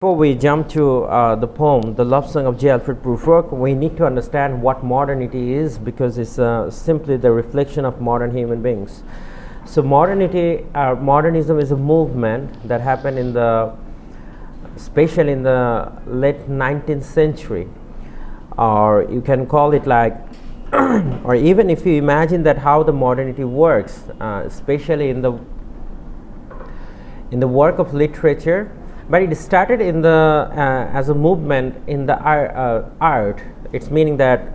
Before we jump to the poem, The Love Song of J. Alfred Prufrock, we need to understand what modernity is, because it's simply the reflection of modern human beings. So modernism is a movement that happened especially in the late 19th century, or you can call it like, or even if you imagine that how the modernity works, especially in the work of literature. But it started in as a movement in the art. It's meaning that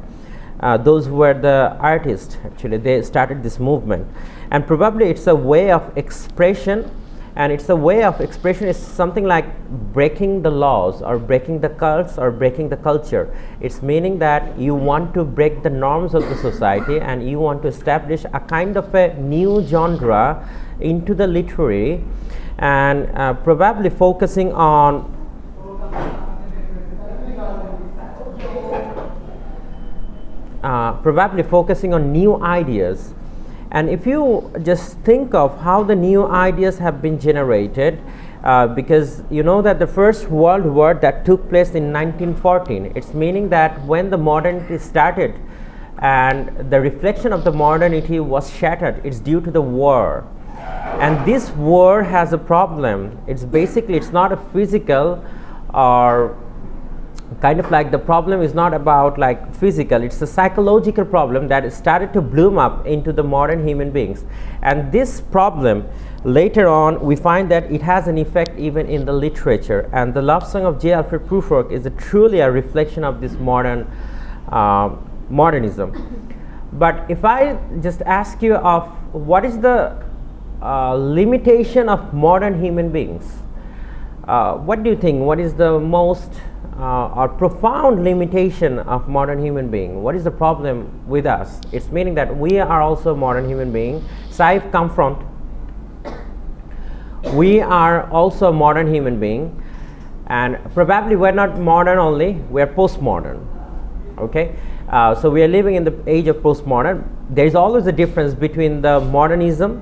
those who were the artists, actually, they started this movement. And probably it's a way of expression, and it's a way of expression is something like breaking the laws, or breaking the cults, or breaking the culture. It's meaning that you want to break the norms of the society, and you want to establish a kind of a new genre into the literary, and probably focusing on new ideas. And if you just think of how the new ideas have been generated, because you know that the First World War that took place in 1914, it's meaning that when the modernity started and the reflection of the modernity was shattered, it's due to the war. And this war has a problem. It's not a physical, or kind of like the problem is not about like physical, it's a psychological problem that started to bloom up into the modern human beings. And this problem, later on, we find that it has an effect even in the literature. And The Love Song of J. Alfred Prufrock is truly a reflection of this modernism. But if I just ask you of what is the limitation of modern human beings, what do you think? What is the most or profound limitation of modern human being? What is the problem with us? It's meaning that we are also modern human being. Saif, come front. We are also a modern human being, and probably we're not modern only, we're postmodern. Okay, so we are living in the age of postmodern. There is always a difference between the modernism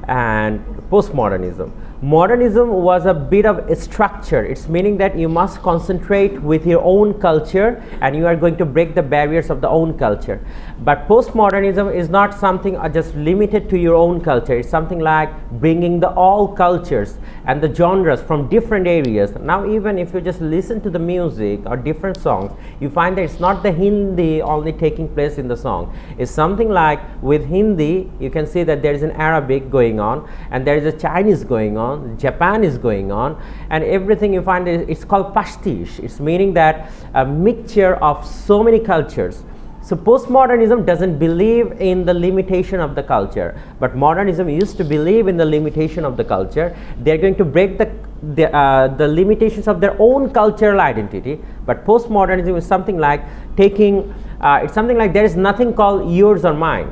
and postmodernism. Modernism was a bit of a structure. It's meaning that you must concentrate with your own culture, and you are going to break the barriers of the own culture. But postmodernism is not something just limited to your own culture. It's something like bringing the all cultures and the genres from different areas. Now even if you just listen to the music or different songs, you find that it's not the Hindi only taking place in the song. It's something like with Hindi, you can see that there is an Arabic going on, and there is a Chinese going on, Japan is going on, and everything you find it's called pastiche. It's meaning that a mixture of so many cultures. So postmodernism doesn't believe in the limitation of the culture, but modernism used to believe in the limitation of the culture. They're going to break the limitations of their own cultural identity. But postmodernism is something like taking, it's something like there is nothing called yours or mine.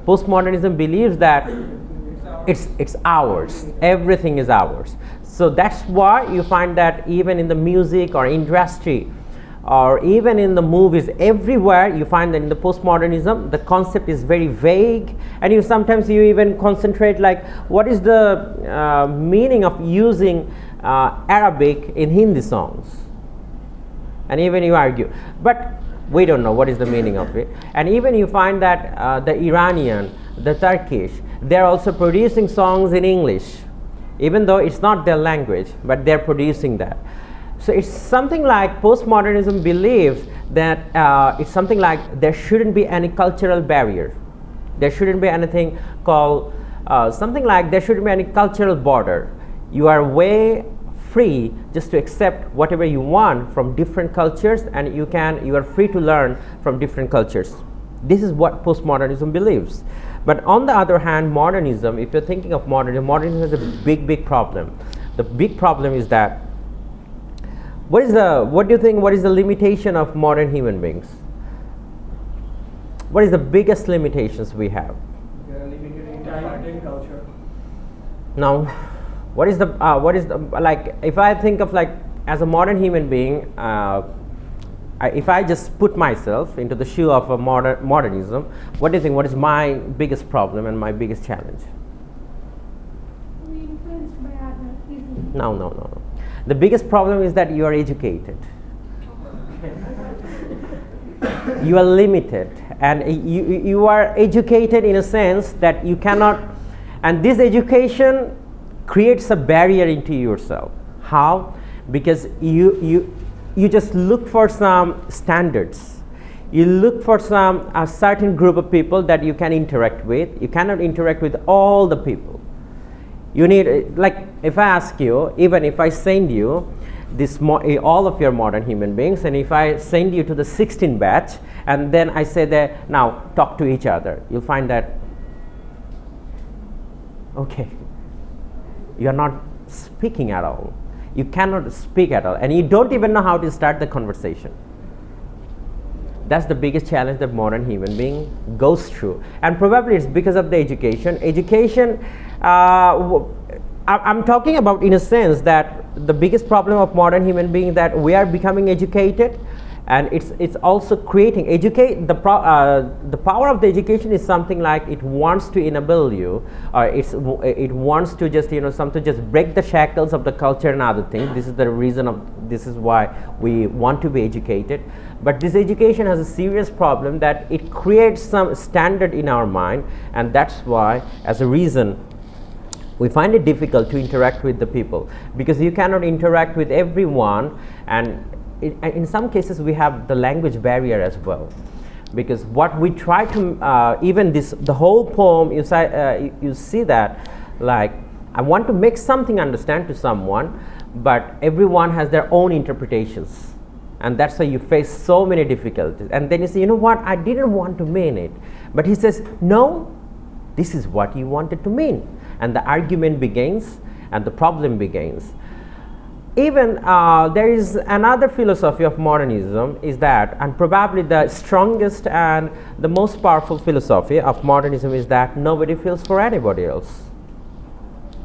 Postmodernism believes that it's ours, everything is ours. So that's why you find that even in the music or industry, or even in the movies, everywhere you find that in the postmodernism the concept is very vague, and sometimes you even concentrate like what is the meaning of using Arabic in Hindi songs, and even you argue, but we don't know what is the meaning of it. And even you find that the Iranian, the Turkish, they're also producing songs in English, even though it's not their language, but they're producing that. So it's something like postmodernism believes that it's something like there shouldn't be any cultural barrier. There shouldn't be anything called something like there shouldn't be any cultural border. You are way free just to accept whatever you want from different cultures, and you are free to learn from different cultures. This is what postmodernism believes. But on the other hand, modernism, if you're thinking of modernism has a big problem. The big problem is that what do you think, what is the limitation of modern human beings? What is the biggest limitations we have? They are limited in time and culture. Now, what is the like, if I think of like as a modern human being, if I just put myself into the shoe of a modernism, what do you think, what is my biggest problem and my biggest challenge? We influenced by others. No. The biggest problem is that you are educated. You are limited, and you are educated in a sense that you cannot, and this education creates a barrier into yourself. How? Because you just look for some standards. You look for a certain group of people that you can interact with. You cannot interact with all the people. You need, like, if I ask you, even if I send you all of your modern human beings, and if I send you to the 16 batch, and then I say that now talk to each other, you'll find that, okay, you're not speaking at all. You cannot speak at all, and you don't even know how to start the conversation. That's the biggest challenge that modern human being goes through, and probably it's because of the education. I'm talking about, in a sense, that the biggest problem of modern human being that we are becoming educated, and it's also creating the power of the education is something like it wants to enable you, or it wants to just something just break the shackles of the culture and other things. This is the reason this is why we want to be educated. But this education has a serious problem that it creates some standard in our mind, and that's why, as a reason, we find it difficult to interact with the people, because you cannot interact with everyone, and in some cases we have the language barrier as well, because what we try to even the whole poem, you see that, like, I want to make something understand to someone, but everyone has their own interpretations, and that's why you face so many difficulties. And then you say, you know what, I didn't want to mean it, but he says, no, this is what you wanted to mean, and the argument begins and the problem begins. Even there is another philosophy of modernism, is that, and probably the strongest and the most powerful philosophy of modernism, is that nobody feels for anybody else.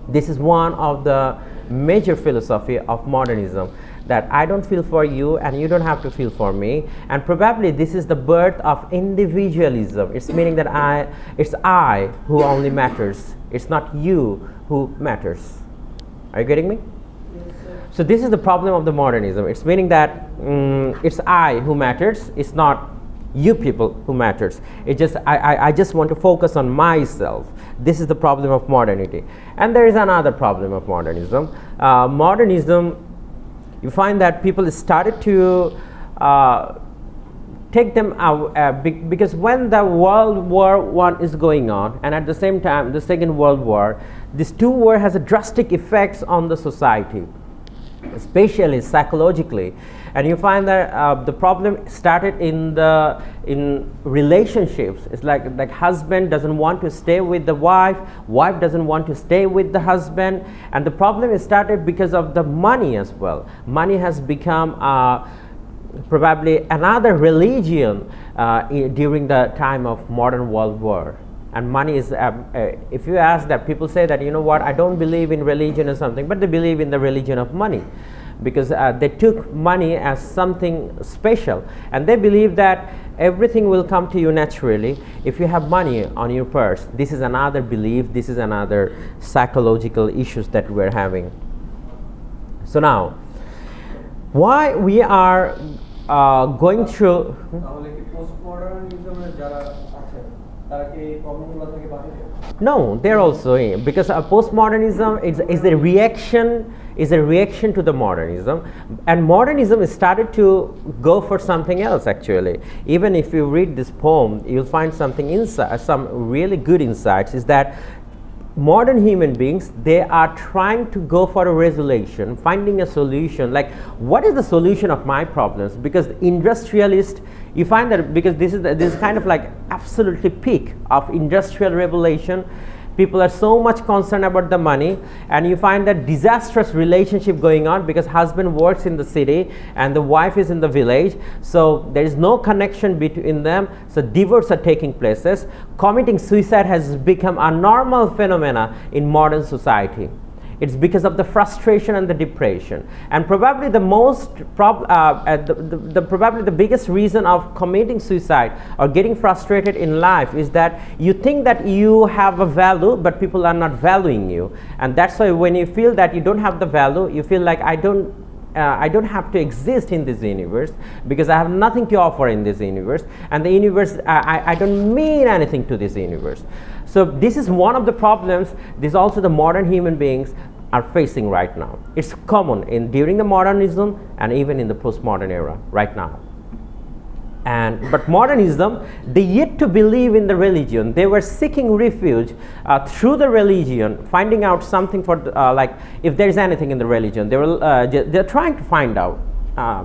This is one of the major philosophy of modernism, that I don't feel for you and you don't have to feel for me. And probably this is the birth of individualism. It's meaning that it's I who only matters. It's not you who matters. Are you getting me? So this is the problem of the modernism. It's meaning that it's I who matters. It's not you people who matters. It just I just want to focus on myself. This is the problem of modernity. And there is another problem of modernism. Modernism, you find that people started to take them out because when the World War I is going on, and at the same time the Second World War, these two wars has a drastic effects on the society, especially psychologically. And you find that the problem started in relationships. It's like husband doesn't want to stay with the wife doesn't want to stay with the husband, and the problem is started because of the money as well. Money has become probably another religion during the time of modern World War. And money is, if you ask that, people say that, you know what, I don't believe in religion or something, but they believe in the religion of money, because they took money as something special, and they believe that everything will come to you naturally if you have money on your purse. This is another belief, this is another psychological issues that we're having. So now, why we are going through no, they're also in, because postmodernism is a reaction to the modernism, and modernism started to go for something else. Actually, even if you read this poem, you'll find something inside, some really good insights, is that modern human beings, they are trying to go for a resolution, finding a solution, like what is the solution of my problems? Because industrialist, you find that, because this is kind of like absolutely peak of industrial revolution. People are so much concerned about the money, and you find that disastrous relationship going on, because husband works in the city and the wife is in the village, so there is no connection between them, so divorce are taking places. Committing suicide has become a normal phenomena in modern society. It's because of the frustration and the depression. And probably the probably the biggest reason of committing suicide or getting frustrated in life is that you think that you have a value, but people are not valuing you. And that's why when you feel that you don't have the value, you feel like I don't have to exist in this universe because I have nothing to offer in this universe, and the universe, I don't mean anything to this universe. So this is one of the problems. This also the modern human beings are facing right now. It's common during the modernism and even in the postmodern era right now. But modernism, they yet to believe in the religion. They were seeking refuge through the religion, finding out something for like if there is anything in the religion. They're trying to find out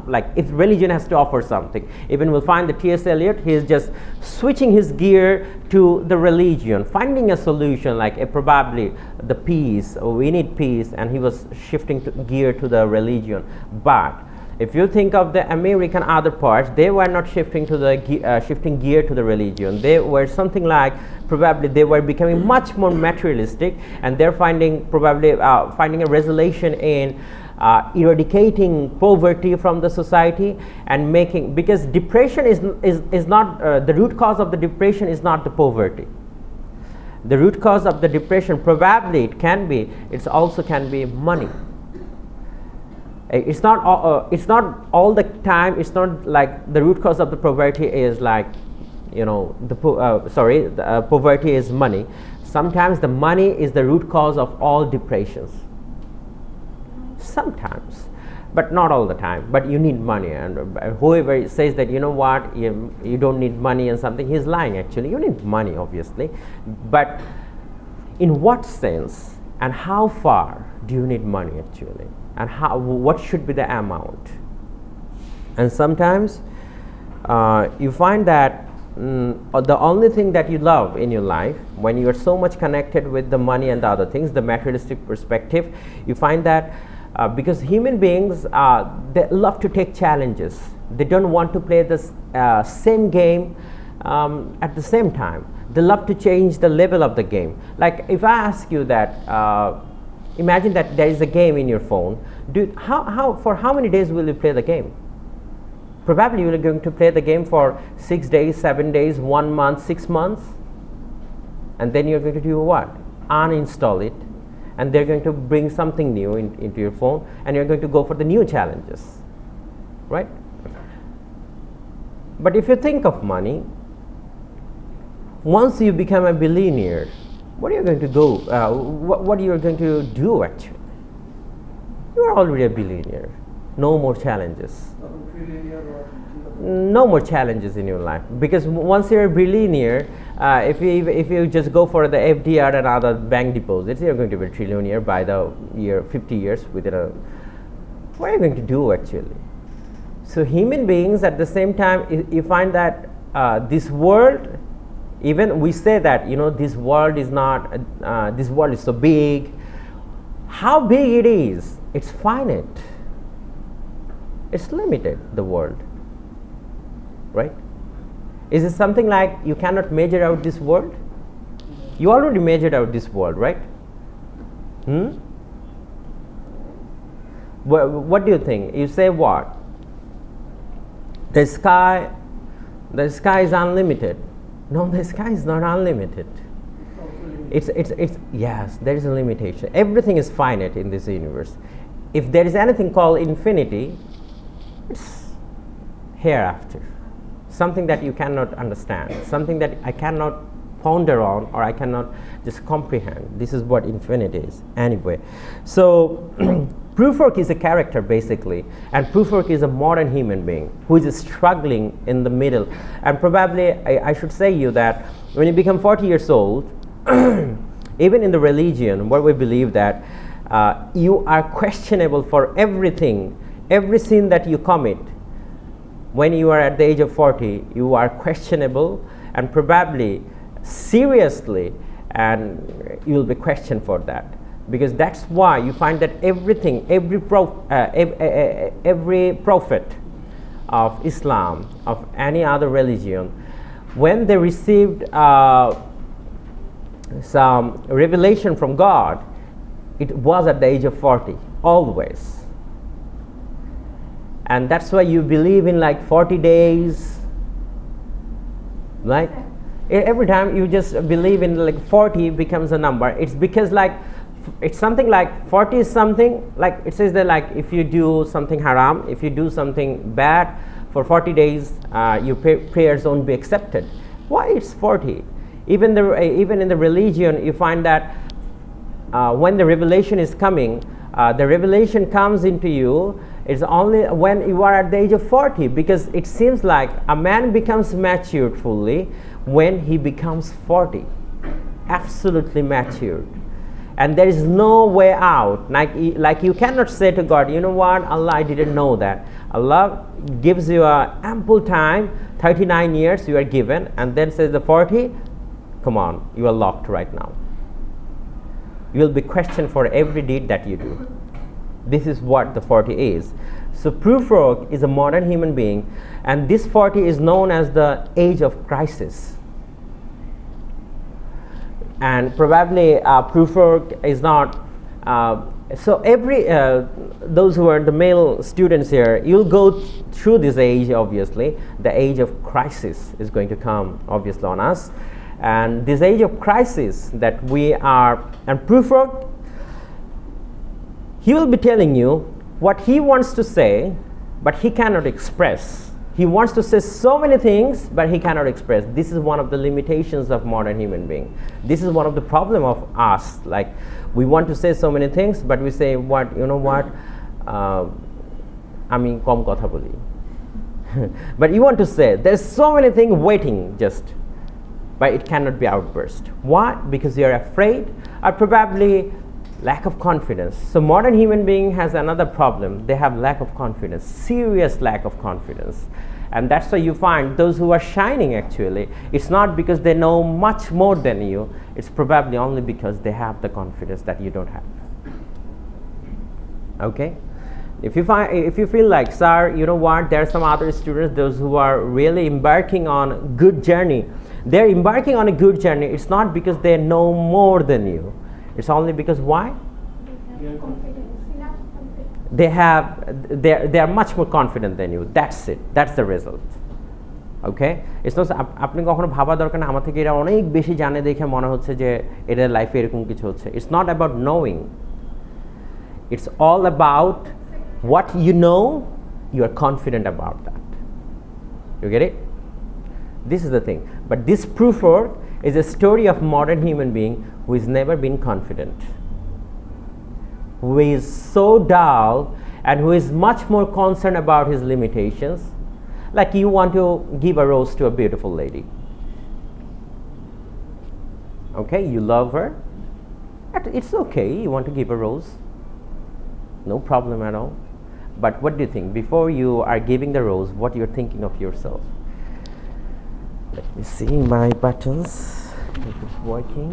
like if religion has to offer something. Even we'll find that T.S. Eliot, he is just switching his gear to the religion, finding a solution like probably the peace. We need peace, and he was shifting gear to the religion. But if you think of the American other parts, they were not shifting to the shifting gear to the religion. They were something like probably they were becoming much more materialistic, and they're finding a resolution in eradicating poverty from the society and making, because depression is not the root cause of the depression is not the poverty. The root cause of the depression probably it also can be money. It's not all the time. It's not like the root cause of the poverty is like, poverty is money. Sometimes the money is the root cause of all depressions. Sometimes, but not all the time. But you need money, and whoever says that you don't need money and something, he's lying. Actually, you need money, obviously, but in what sense and how far do you need money actually? And what should be the amount? And sometimes you find that the only thing that you love in your life, when you are so much connected with the money and the other things, the materialistic perspective, you find that because human beings, they love to take challenges. They don't want to play this same game at the same time. They love to change the level of the game. Like if I ask you that, imagine that there is a game in your phone. For how many days will you play the game? Probably you are going to play the game for 6 days, 7 days, 1 month, 6 months, and then you're going to do what? Uninstall it, and they're going to bring something new into your phone, and you're going to go for the new challenges, right? But if you think of money, once you become a billionaire, what are you going to go? What are you going to do actually? You are already a billionaire. No more challenges. No more challenges in your life, because once you're a billionaire, if you just go for the FDR and other bank deposits, you're going to be a trillionaire by the year 50 years within a. What are you going to do actually? So human beings at the same time, you find that this world. Even we say that this world is not this world is so big. How big it is? It's finite. It's limited. The world, right? Is it something like you cannot measure out this world? You already measured out this world, right? What do you think? You say what? The sky is unlimited. No, the sky is not unlimited. It's yes, there is a limitation. Everything is finite in this universe. If there is anything called infinity, it's hereafter. Something that you cannot understand, something that I cannot ponder on, or I cannot just comprehend. This is what infinity is. Anyway, so Prufrock is a character basically, and Prufrock is a modern human being who is struggling in the middle. And probably I should say you that when you become 40 years old, even in the religion, what we believe that you are questionable for everything, every sin that you commit. When you are at the age of 40, you are questionable and probably seriously, and you will be questioned for that. Because that's why you find that everything, every prophet of Islam, of any other religion, when they received some revelation from God, it was at the age of 40, always. And that's why you believe in like 40 days, right? Every time you just believe in like 40 becomes a number. It's because like it's something like 40 is something like it says that like if you do something haram, if you do something bad for 40 days, your prayers won't be accepted. Why it's 40? Even in the religion, you find that when the revelation is coming, the revelation comes into you. It's only when you are at the age of 40, because it seems like a man becomes matured fully when he becomes 40, absolutely matured, and there is no way out. Like you cannot say to God, you know what, Allah, I didn't know that. Allah gives you a ample time, 39 years you are given, and then says the 40, come on, you are locked right now. You will be questioned for every deed that you do. This is what the 40 is. So proof-work is a modern human being, and this 40 is known as the age of crisis. And probably proof-work is not, so every, those who are the male students here, you'll go through this age, obviously. The age of crisis is going to come, obviously, on us. And this age of crisis that we are, and proof-work, he will be telling you what he wants to say, but he cannot express. He wants to say so many things, but he cannot express. This is one of the limitations of modern human being. This is one of the problem of us. Like, we want to say so many things, but we say, what, you know what, ami kom kotha boli. But you want to say, there's so many things waiting just, but it cannot be outburst. Why? Because you're afraid, or probably lack of confidence. So modern human being has another problem. They have lack of confidence, serious lack of confidence. And that's why you find those who are shining, actually, it's not because they know much more than you. It's probably only because they have the confidence that you don't have. Okay? If you feel like, sir, you know what, there are some other students, those who are really embarking on good journey. They're embarking on a good journey. It's not because they know more than you. It's only because why? They are much more confident than you. That's it. That's the result. Okay? It's not আপনি কখনো ভাবা দরকার না আমার থেকে এরা অনেক বেশি জানে দেখে মনে হচ্ছে যে এদের লাইফে এরকম কিছু হচ্ছে. It's not about knowing. It's all about what you know, you are confident about that. You get it? This is the thing. But this proof work is a story of modern human being who has never been confident, who is so dull, and who is much more concerned about his limitations. Like you want to give a rose to a beautiful lady. Okay, you love her. It's okay, you want to give a rose. No problem at all. But what do you think? Before you are giving the rose, what you're thinking of yourself? Let me see my buttons, if it's working.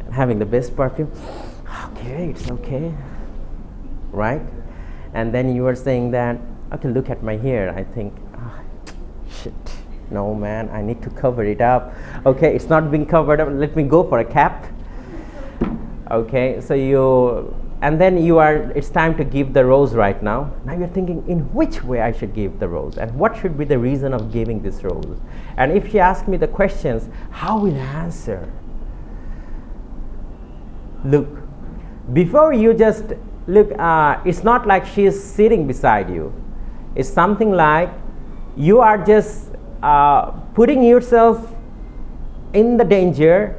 I'm having the best perfume. Okay, it's okay. Right? And then you were saying that, okay, look at my hair. I think, shit, no man, I need to cover it up. Okay, it's not being covered up. Let me go for a cap. Okay, so and then it's time to give the rose right now. Now you're thinking, in which way I should give the rose, and what should be the reason of giving this rose? And if she asks me the questions, how will I answer? Look, before you just look, it's not like she is sitting beside you. It's something like you are just putting yourself in the danger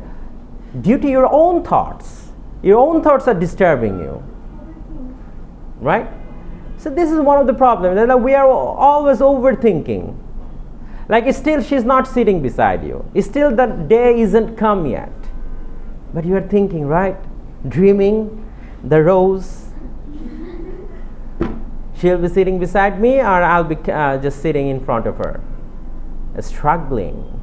due to your own thoughts. Your own thoughts are disturbing you, right? So this is one of the problems, that we are always overthinking. Like still she's not sitting beside you. Still the day isn't come yet. But you are thinking, right? Dreaming the rose. She'll be sitting beside me, or I'll be just sitting in front of her. Struggling.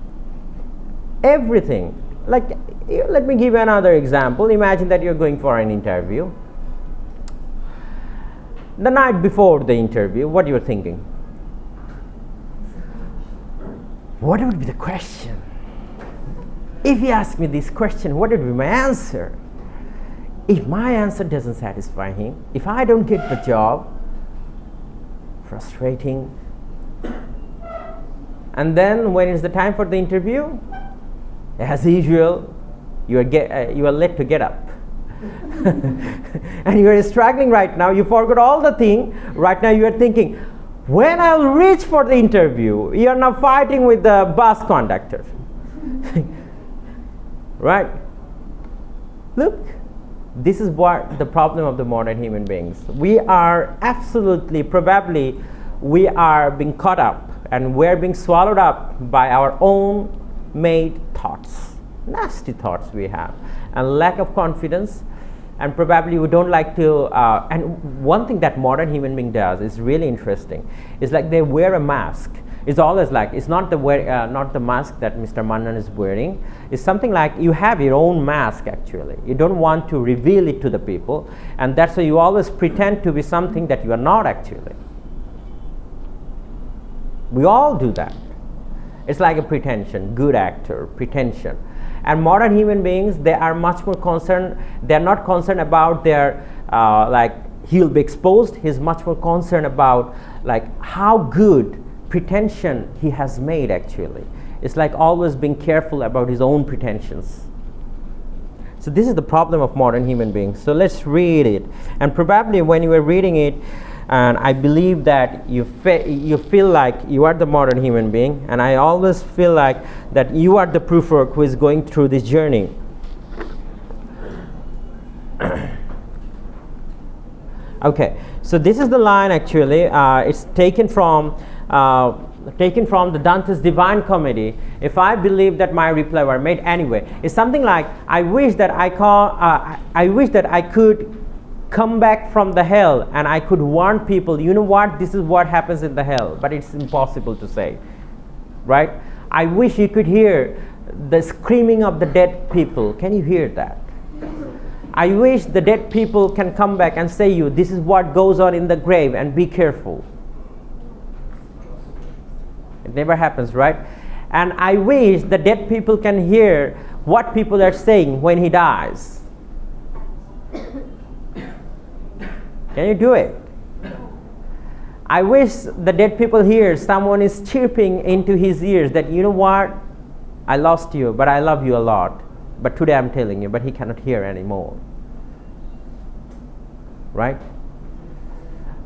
Everything. Like, let me give you another example. Imagine that you're going for an interview. The night before the interview, what you're thinking? What would be the question? if he asks me this question, what would be my answer? If my answer doesn't satisfy him, if I don't get the job, frustrating. And then when it's the time for the interview, as usual, you are late to get up. And you are struggling right now. You forgot all the thing. Right now you are thinking, when I'll reach for the interview, you are now fighting with the bus conductor. Right? Look, this is what the problem of the modern human beings. We are absolutely, probably, we are being caught up and we're being swallowed up by our own made thoughts, nasty thoughts we have, and lack of confidence, and probably we don't like to, and one thing that modern human being does is really interesting. It's like they wear a mask. It's always like, it's not not the mask that Mr. Mannan is wearing. It's something like you have your own mask actually. You don't want to reveal it to the people, and that's why you always pretend to be something that you are not actually. We all do that. It's like a pretension, good actor, pretension. And modern human beings, they are much more concerned, they're not concerned about their, like, he'll be exposed. He's much more concerned about, like, how good pretension he has made actually. It's like always being careful about his own pretensions. So this is the problem of modern human beings. So let's read it. And probably when you are reading it, and I believe that you feel like you are the modern human being, and I always feel like that you are the proof work who is going through this journey. Okay, so this is the line actually. It's taken from the Dante's Divine Comedy. If I believe that my reply were made anyway, it's something like, I wish that I could come back from the hell and I could warn people, you know what, this is what happens in the hell, but it's impossible to say, right? I wish you could hear the screaming of the dead people. Can you hear that? I wish the dead people can come back and say you, this is what goes on in the grave and be careful. It never happens, right? And I wish the dead people can hear what people are saying when he dies. Can you do it? I wish the dead people hear someone is chirping into his ears that, you know what, I lost you, but I love you a lot. But today I'm telling you, but he cannot hear anymore. Right?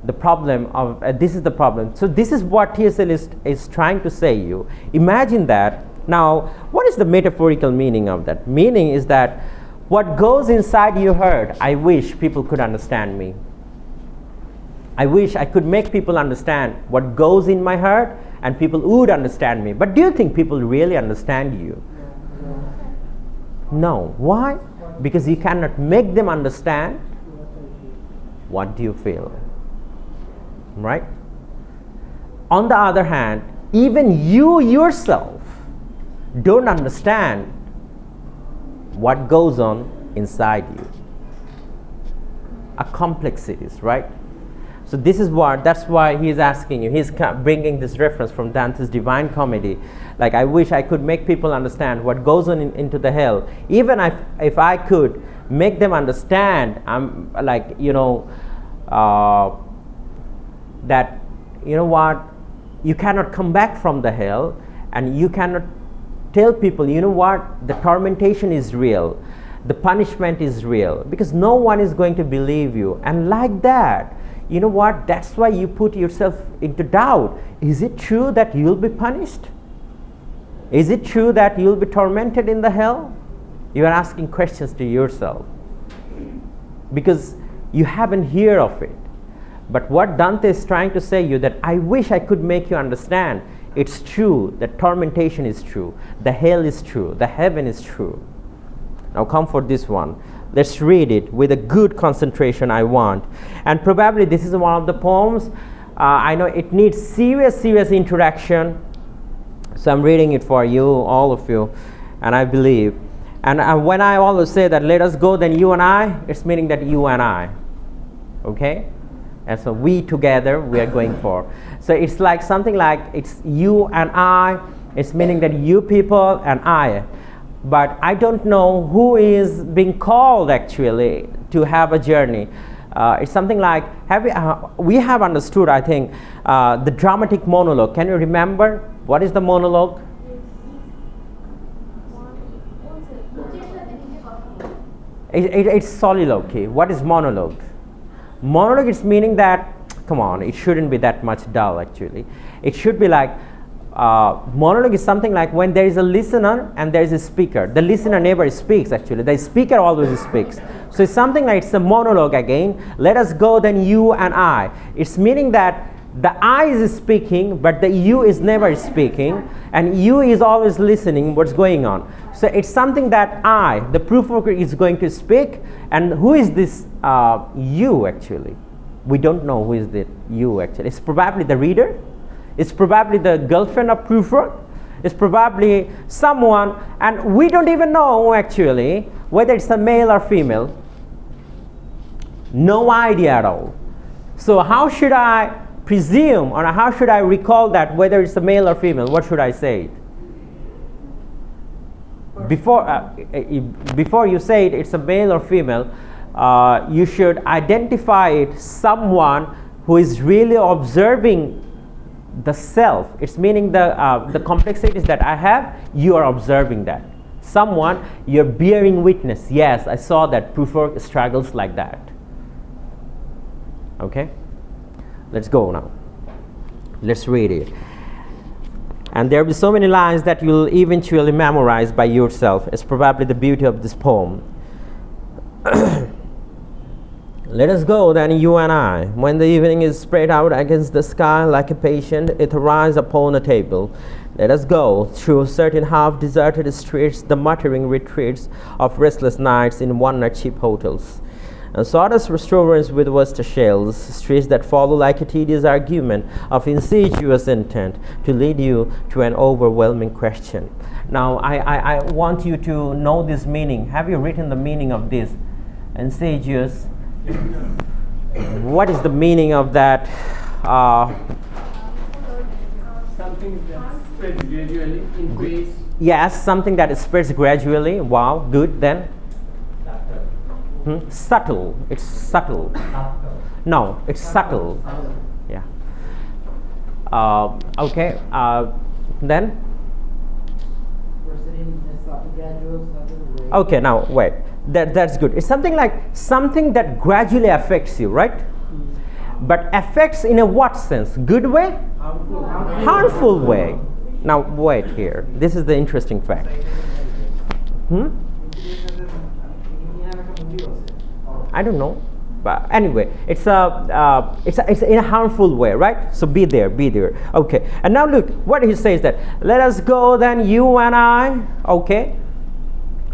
The problem of, this is the problem. So this is what TSL is trying to say you. Imagine that. Now, what is the metaphorical meaning of that? Meaning is that what goes inside your heart, I wish people could understand me. I wish I could make people understand what goes in my heart and people would understand me. But do you think people really understand you? No. Why? Because you cannot make them understand what do you feel. Right? On the other hand, even you yourself don't understand what goes on inside you. A complexities, right? So this is that's why he is asking you, he's bringing this reference from Dante's Divine Comedy. Like, I wish I could make people understand what goes on into the hell. Even if I could make them understand, like, you know, that, you know what, you cannot come back from the hell, and you cannot tell people, you know what, the tormentation is real, the punishment is real, because no one is going to believe you. And like that, you know what, that's why you put yourself into doubt. Is it true that you'll be punished? Is it true that you'll be tormented in the hell? You are asking questions to yourself because you haven't heard of it. But what Dante is trying to say you, that I wish I could make you understand, it's true, that tormentation is true, the hell is true, the heaven is true. Now come for this one. Let's read it with a good concentration, I want. And probably this is one of the poems. I know it needs serious interaction. So I'm reading it for you, all of you, and I believe. And when I always say that let us go, then you and I, it's meaning that you and I. Okay? And so we together, we are going for. So it's like something like it's you and I. It's meaning that you people and I. but I don't know who is being called actually to have a journey. It's something like, we have understood, I think, the dramatic monologue. Can you remember what is the monologue? It's soliloquy. What is monologue? Monologue is meaning that, come on, it shouldn't be that much dull actually. It should be like, monologue is something like when there is a listener and there is a speaker. The listener never speaks actually. The speaker always speaks. So it's something like it's a monologue again. Let us go then you and I. It's meaning that the I is speaking, but the you is never speaking, and you is always listening what's going on. So it's something that I, the proof worker, is going to speak, and who is this you actually? We don't know who is the you actually. It's probably the reader. It's probably the girlfriend of proof work. It's probably someone, and we don't even know actually whether it's a male or female. No idea at all. So how should I presume, or how should I recall that whether it's a male or female? What should I say? Before you say it's a male or female, you should identify it someone who is really observing the self. It's meaning the complexities that I have, you are observing that. Someone, you're bearing witness. Yes, I saw that proof work struggles like that. Okay? Let's go now. Let's read it. And there will be so many lines that you'll eventually memorize by yourself. It's probably the beauty of this poem. Let us go then, you and I, when the evening is spread out against the sky like a patient, it rises upon a table. Let us go through certain half-deserted streets, the muttering retreats of restless nights in one-night cheap hotels, and sawdust restaurants with Worcester shells, streets that follow like a tedious argument of insidious intent to lead you to an overwhelming question. Now, I want you to know this meaning. Have you written the meaning of this? Insidious. What is the meaning of that? Something that spreads gradually in ways. Yes, something that spreads gradually. Wow, good. Then? Subtle. It's subtle. No, it's subtle. Yeah. Okay. Then? Okay, now wait. That's good. It's something like something that gradually affects you, right? But affects in a what sense? Good way? Harmful way. Now wait here. This is the interesting fact. I don't know. But anyway, it's in a harmful way, right? So be there. Okay. And now look what he says that let us go then you and I. Okay.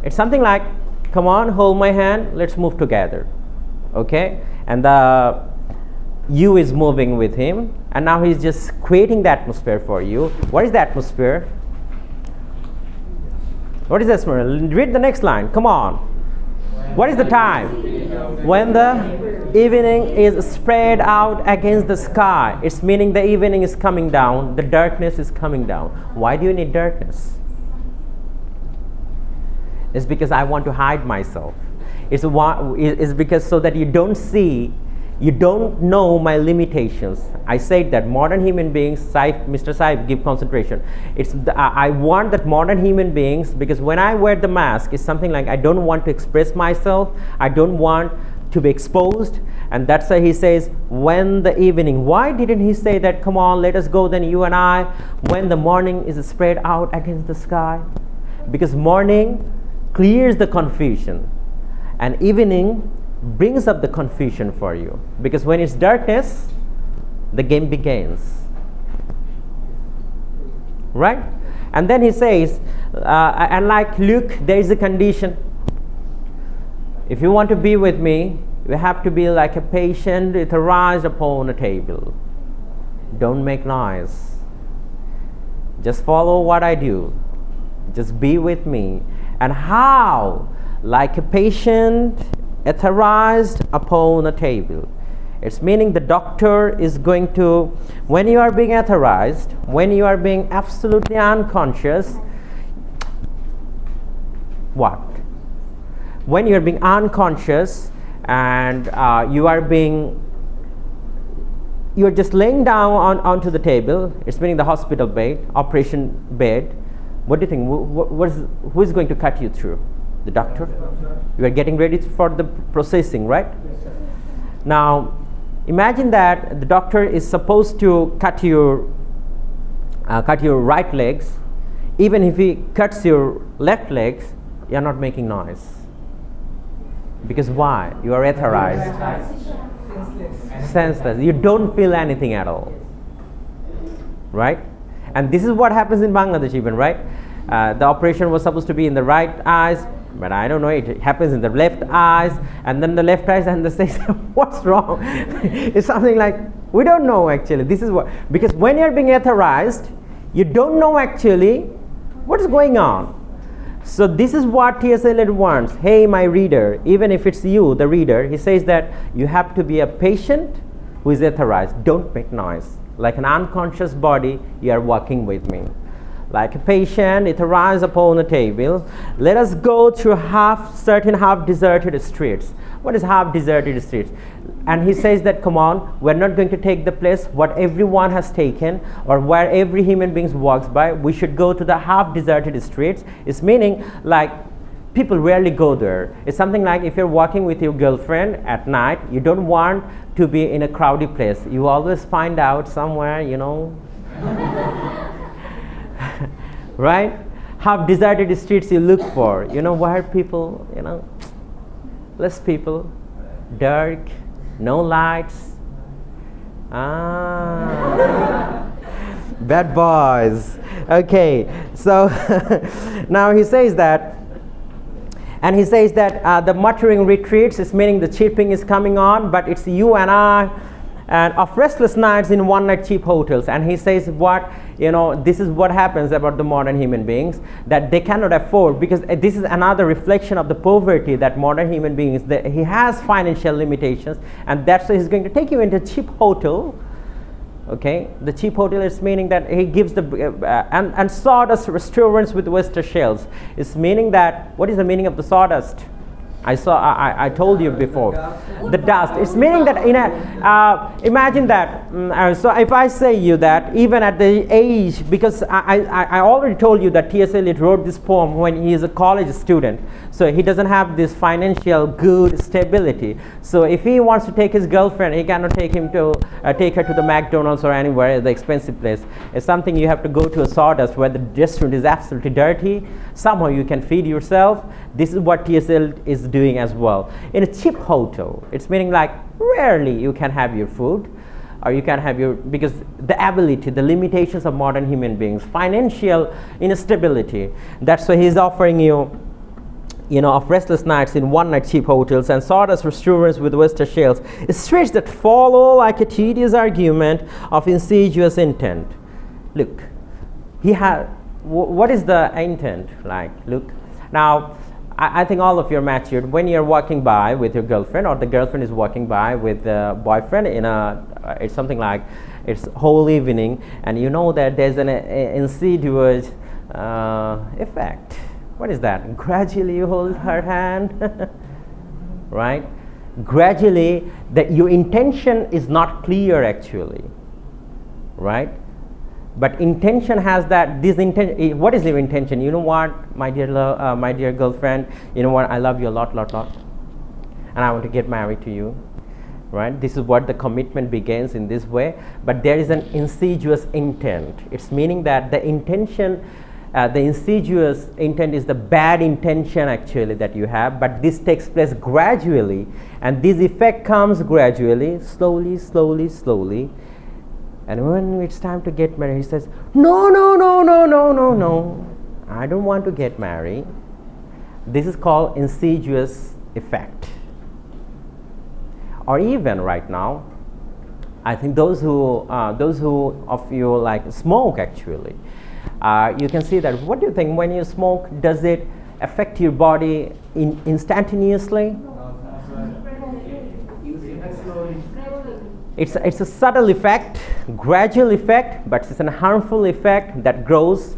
It's something like, come on, hold my hand, let's move together. Okay? And the you is moving with him, and now he's just creating the atmosphere for you. What is the atmosphere? What is the atmosphere? Read the next line. Come on. What is the time? When the evening is spread out against the sky. It's meaning the evening is coming down, the darkness is coming down. Why do you need darkness? It's because I want to hide myself. It's because so that you don't see, you don't know my limitations. I said that modern human beings, Mr. Saib, give concentration. I want that modern human beings, because when I wear the mask, it's something like I don't want to express myself. I don't want to be exposed. And that's why he says, when the evening. Why didn't he say that, come on, let us go then you and I, when the morning is spread out against the sky? Because morning clears the confusion, and evening brings up the confusion for you, because when it's darkness, the game begins, right? And then he says, and like Luke, there is a condition. If you want to be with me, you have to be like a patient with a rice upon a table. Don't make noise. Just follow what I do. Just be with me. And how? Like a patient etherized upon a table. It's meaning the doctor is going to, when you are being etherized, when you are being absolutely unconscious, what? When you're being unconscious and you're just laying down onto the table, it's meaning the hospital bed, operation bed. What do you think? Who is going to cut you through? The doctor? You are getting ready for the processing, right? Yes, sir. Now, imagine that the doctor is supposed to cut your right legs. Even if he cuts your left legs, you are not making noise. Because why? You are authorized. Senseless. You don't feel anything at all. Right? And this is what happens in Bangladesh even, right? The operation was supposed to be in the right eyes, but I don't know, it happens in the left eyes, and then the left eyes, and they say, what's wrong? It's something like, we don't know actually. This is what, because when you're being authorized, you don't know actually what is going on. So this is what T.S. Eliot wants. Hey, my reader, even if it's you, the reader, he says that you have to be a patient who is authorized. Don't make noise. Like an unconscious body, you are walking with me. Like a patient, it arrives upon the table. Let us go through certain half-deserted streets. What is half-deserted streets? And he says that, come on, we're not going to take the place what everyone has taken or where every human being walks by. We should go to the half-deserted streets. It's meaning like people rarely go there. It's something like if you're walking with your girlfriend at night, you don't want to be in a crowded place. You always find out somewhere, right? Half-deserted streets you look for, where people, less people, dark, no lights. Bad boys. Okay, so now he says that, and he says that the muttering retreats, is meaning the chirping is coming on, but it's you and I, and of restless nights in one-night cheap hotels. And he says this is what happens about the modern human beings, that they cannot afford, because this is another reflection of the poverty that modern human beings, that he has financial limitations, and that's why he's going to take you into a cheap hotel. Okay, the cheap hotel is meaning that he gives the and sawdust restaurants with oyster shells. It's meaning that, what is the meaning of the sawdust? I told you before. The dust. It's meaning that imagine that. So if I say you that even at the age, because I already told you that T.S. Eliot wrote this poem when he is a college student. So he doesn't have this financial good stability. So if he wants to take his girlfriend, he cannot take her to the McDonald's or anywhere, the expensive place. It's something you have to go to a sawdust where the restaurant is absolutely dirty. Somehow you can feed yourself. This is what T.S. Eliot is doing as well. In a cheap hotel, it's meaning like rarely you can have your food, or you can have because the ability, the limitations of modern human beings, financial instability. That's why he's offering you, of restless nights in one-night cheap hotels and sawdust restaurants with oyster shells, streets that follow like a tedious argument of insidious intent. Look, what is the intent like? Look, now, I think all of you are matured. When you're walking by with your girlfriend, or the girlfriend is walking by with the boyfriend it's something like, it's whole evening, and you know that there's an insidious effect. What is that? Gradually you hold her hand, right? Gradually, that your intention is not clear actually, right? But intention has that, what is your intention? You know what, my dear girlfriend, you know what, I love you a lot, and I want to get married to you, right? This is what the commitment begins in this way, but there is an insidious intent. It's meaning that the intention, the insidious intent is the bad intention actually that you have, but this takes place gradually, and this effect comes gradually, slowly. And when it's time to get married, he says, no, I don't want to get married. This is called insidious effect. Or even right now, I think those who of you like smoke actually, you can see that. What do you think when you smoke? Does it affect your body instantaneously? It's a subtle effect, gradual effect, but it's a harmful effect that grows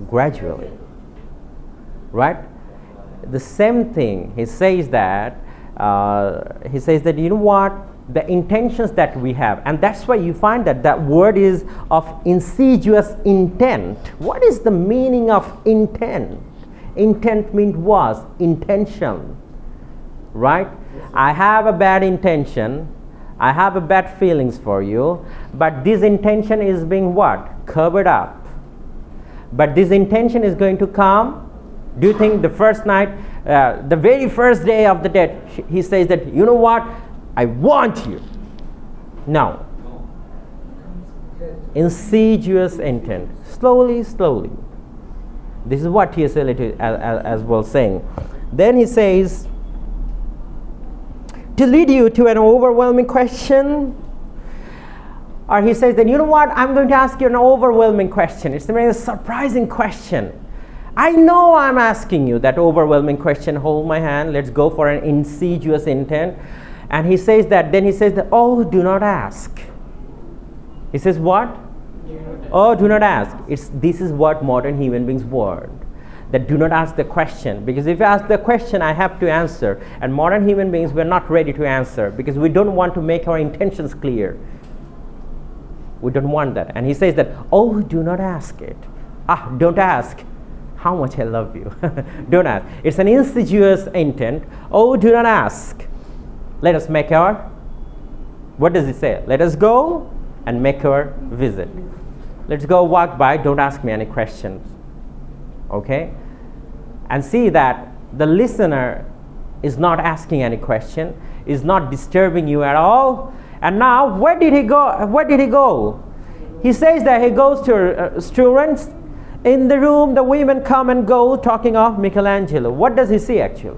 gradually. right? The same thing. He says that you know what, the intentions that we have, and that's why you find that that word is of insidious intent. What is the meaning of intent? Intent means was intention, right? I have a bad intention, I have a bad feelings for you, but this intention is being what? Covered up. But this intention is going to come. Do you think the first night, the very first day of the date, he says that, you know what, I want you? No. Insidious intent. Slowly, slowly. This is what T.S. Eliot is as well saying. Then he says, to lead you to an overwhelming question. Or he says that, you know what, I'm going to ask you an overwhelming question. It's a very surprising question. I know I'm asking you that overwhelming question. Hold my hand. Let's go for an insidious intent. And he says that, then he says that, oh, do not ask. He says what? Oh, do not ask. This is what modern human beings word. That do not ask the question, because if you ask the question, I have to answer. And modern human beings, we're not ready to answer because we don't want to make our intentions clear. We don't want that. And he says that, oh, do not ask it. Don't ask how much I love you. Don't ask. It's an insidious intent. Oh, do not ask. Let us make our, what does it say? Let us go and make our visit. Let's go walk by. Don't ask me any questions. Okay? And see that the listener is not asking any question, is not disturbing you at all. And now, where did he go? Where did he go? He says that he goes to students. In the room, the women come and go, talking of Michelangelo. What does he see actually?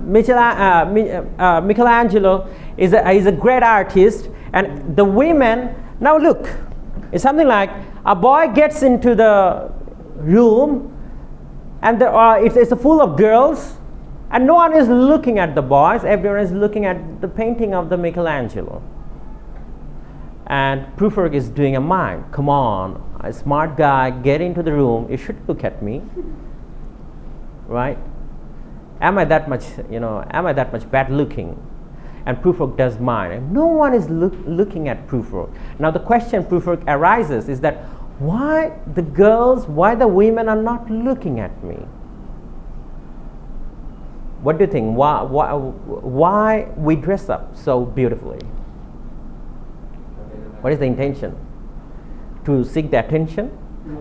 Michelangelo is a great artist, and the women, now look, it's something like a boy gets into the room and it's full of girls, and no one is looking at the boys, everyone is looking at the painting of the Michelangelo. And Prufrock is doing a mime. Come on, a smart guy, get into the room, you should look at me. Right? Am I that much bad looking? And Prufrock does mine. And no one is looking at Prufrock. Now the question Prufrock arises is that why the women are not looking at me? What do you think? Why we dress up so beautifully? What is the intention? To seek the attention?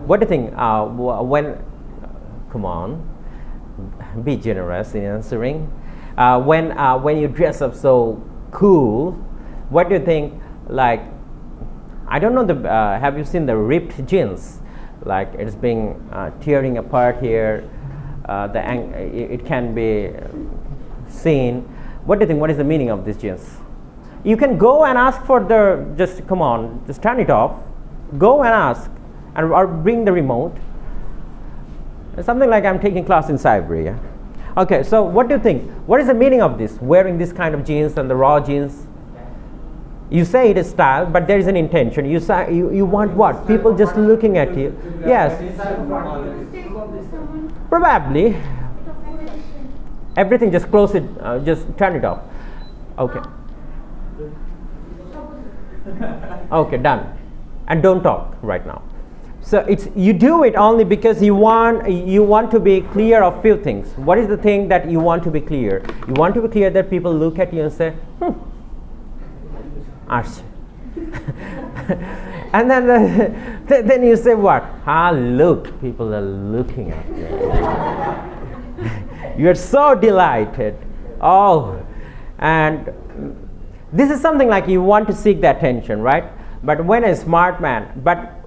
What do you think? Come on, be generous in answering. When you dress up so cool, what do you think? Like, I don't know. Have you seen the ripped jeans? Like it's being tearing apart here. It can be seen. What do you think? What is the meaning of these jeans? You can go and ask for just turn it off. Go and ask, or bring the remote. It's something like I'm taking class in Cyber. Yeah? Okay, so what do you think? What is the meaning of this? Wearing this kind of jeans and the raw jeans? You say it is style, but there is an intention. You want what? People just looking at you. Yes. Probably. Everything, just close it, just turn it off. Okay. Okay, done. And don't talk right now. So you do it only because you want to be clear of few things. What is the thing that you want to be clear? You want to be clear that people look at you and say, Arch. And then you say what? Look, people are looking at you. You are so delighted. Oh, and this is something like you want to seek the attention, right? But when a smart man,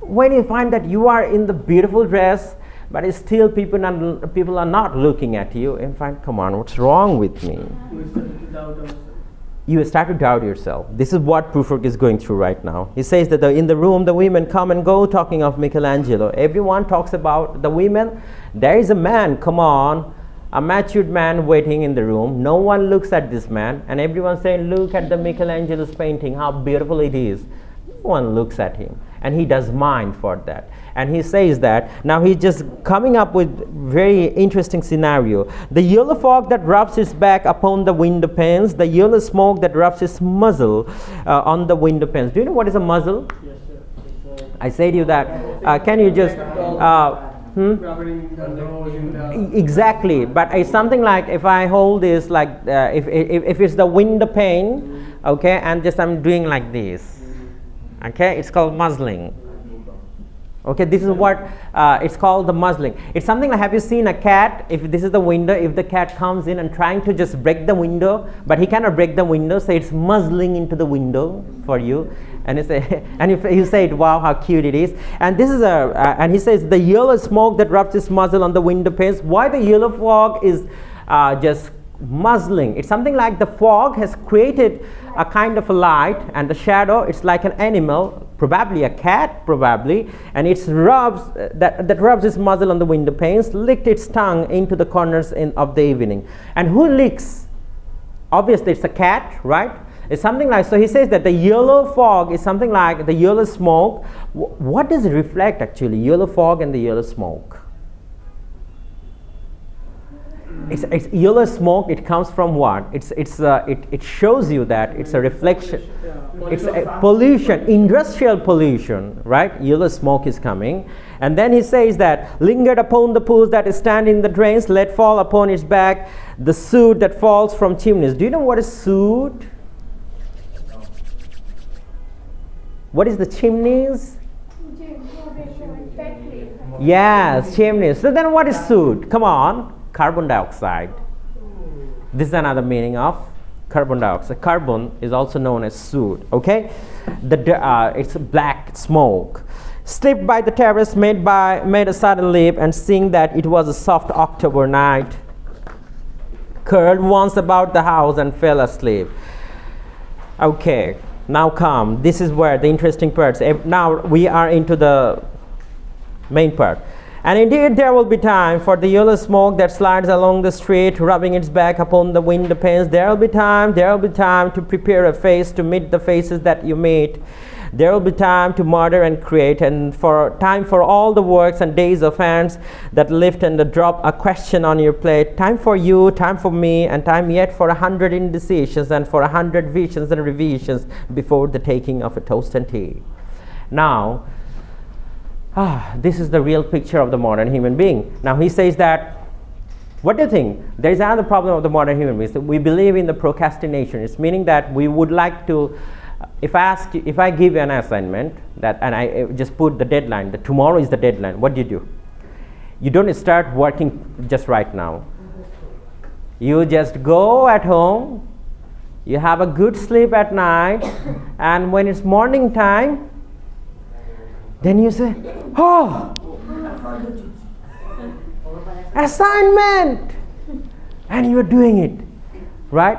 when you find that you are in the beautiful dress, but still people are not looking at you, and find, come on, what's wrong with me? You start to doubt yourself. This is what Prufrock is going through right now. He says that in the room, the women come and go, talking of Michelangelo. Everyone talks about the women. There is a man, come on, a matured man waiting in the room. No one looks at this man, and everyone saying, look at the Michelangelo's painting, how beautiful it is. everyone looks at him, and he does mind for that. And he says that, now he's just coming up with very interesting scenario. The yellow fog that rubs its back upon the window panes, the yellow smoke that rubs its muzzle on the window panes. Do you know what is a muzzle? Yes, sir. I say to you that, can you just... Rubbing the nose in the... Exactly, but it's something like, if I hold this like, if it's the window pane, okay, and just I'm doing like this, okay, it's called muzzling. Okay, this is what it's called, the muzzling. It's something like, have you seen a cat? If this is the window, if the cat comes in and trying to just break the window, but he cannot break the window, so it's muzzling into the window for you. And you say, and you say, wow, how cute it is. And this is and he says, the yellow smoke that rubs its muzzle on the window panes. Why the yellow fog is just muzzling? It's something like the fog has created a kind of a light, and the shadow, it's like an animal, probably a cat, probably, and it rubs that rubs its muzzle on the window panes, licked its tongue into the corners of the evening. And who licks? Obviously, it's a cat, right? It's something like, so he says that the yellow fog is something like the yellow smoke. What does it reflect actually, yellow fog and the yellow smoke? It's yellow smoke. It comes from what? It shows you that it's a reflection. It's a pollution, industrial pollution, right? Yellow smoke is coming, and then he says that lingered upon the pools that stand in the drains, let fall upon its back the soot that falls from chimneys. Do you know what is soot? What is the chimneys? Yes, chimneys. So then what is soot? Come on. Carbon dioxide. This is another meaning of carbon dioxide. Carbon is also known as soot. Okay, it's black smoke. Slipped by the terrace, made a sudden leap, and seeing that it was a soft October night, curled once about the house and fell asleep. Okay, now come. This is where the interesting parts. Now we are into the main part. And indeed there will be time for the yellow smoke that slides along the street, rubbing its back upon the window panes. There will be time to prepare a face to meet the faces that you meet. There will be time to murder and create, and for time for all the works and days of hands that lift and drop a question on your plate. Time for you, time for me, and time yet for 100 indecisions and for 100 visions and revisions before the taking of a toast and tea. Now, this is the real picture of the modern human being. Now he says that, what do you think? There is another problem of the modern human beings. We believe in the procrastination. It's meaning that we would like to, if I give you an assignment that, and I just put the deadline, that tomorrow is the deadline, what do? You don't start working just right now. You just go at home, you have a good sleep at night, and when it's morning time, then you say, oh, assignment, and you're doing it, right?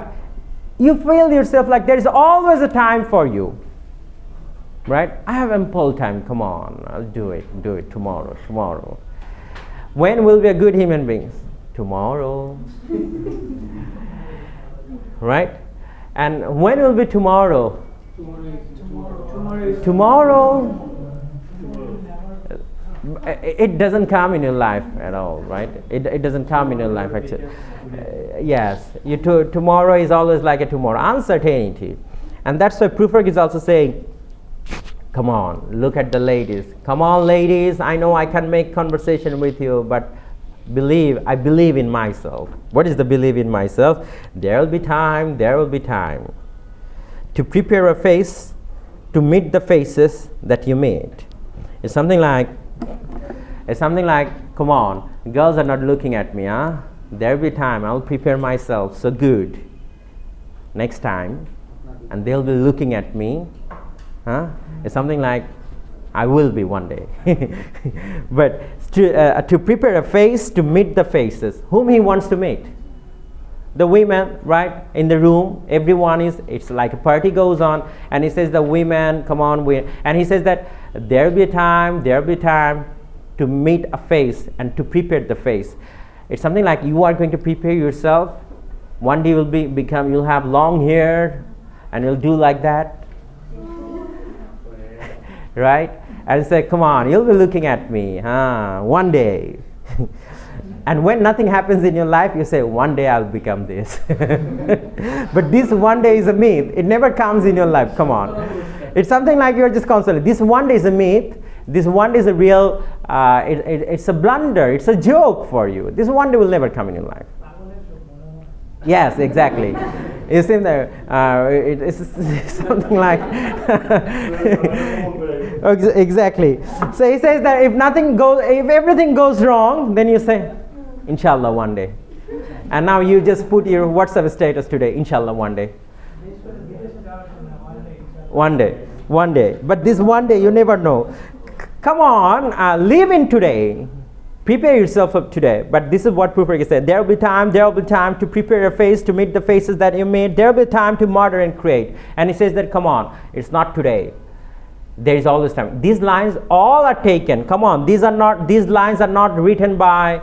You feel yourself like there is always a time for you, right? I have ample time, come on, I'll do it tomorrow. When will we be good human beings? Tomorrow. Right? And when will be tomorrow? Tomorrow. It doesn't come in your life at all, right? It doesn't come in your life actually. Yes, tomorrow is always like a tomorrow, uncertainty. And that's why Prufrock is also saying, come on, look at the ladies. Come on, ladies, I know I can make conversation with you, but I believe in myself. What is the believe in myself? There will be time to prepare a face to meet the faces that you meet. It's something like, come on, girls are not looking at me, huh? There will be time, I'll prepare myself so good next time, and they'll be looking at me, huh? It's something like, I will be one day. But to prepare a face to meet the faces, whom he wants to meet? The women, right, in the room, everyone it's like a party goes on, and he says the women, come on, and he says that there will be time to meet a face and to prepare the face. It's something like you are going to prepare yourself. One day you'll have long hair and you'll do like that. right? And say, come on, you'll be looking at me, one day. And when nothing happens in your life, you say, one day I'll become this. But this one day is a myth. It never comes in your life. Come on. It's something like you're just constantly. This one day is a myth. This one day is a real, it's a blunder. It's a joke for you. This one day will never come in your life. Yes, exactly. You see there, it's something like, exactly. So he says that if everything goes wrong, then you say, Inshallah, one day. And now you just put your WhatsApp status today, Inshallah, one day. One day. But this one day, you never know. Come on, live in today. Prepare yourself for today. But this is what Prufric said. There will be time to prepare your face, to meet the faces that you made. There will be time to model and create. And he says that, come on, it's not today. There is always time. These lines all are taken. Come on, these lines are not written by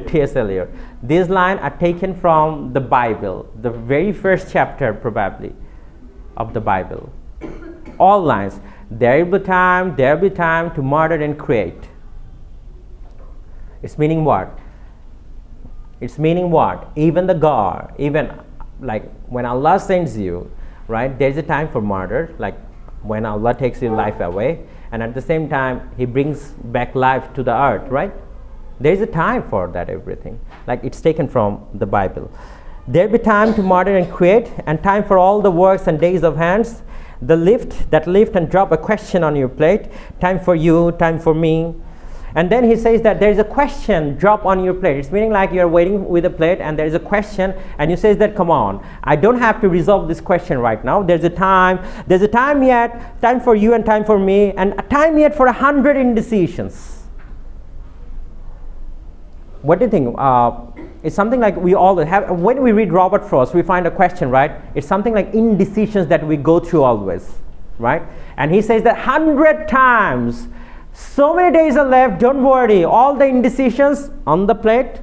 T.S. Eliot. These lines are taken from the Bible, the very first chapter probably of the Bible. All lines. There will be time to model and create. It's meaning what? Even the God, even like when Allah sends you, right, there's a time for murder, like when Allah takes your life away, and at the same time, He brings back life to the earth, right? There's a time for that everything. Like it's taken from the Bible. There'll be time to model and create, and time for all the works and days of hands. That lift and drop a question on your plate. Time for you, time for me. And then he says that there is a question drop on your plate. It's meaning like you're waiting with a plate and there is a question and you say that, come on, I don't have to resolve this question right now. There's a time yet, time for you and time for me, and a time yet for 100 indecisions. What do you think? It's something like we always have, when we read Robert Frost, we find a question, right? It's something like indecisions that we go through always, right? And he says that 100 times, so many days are left, don't worry, all the indecisions on the plate,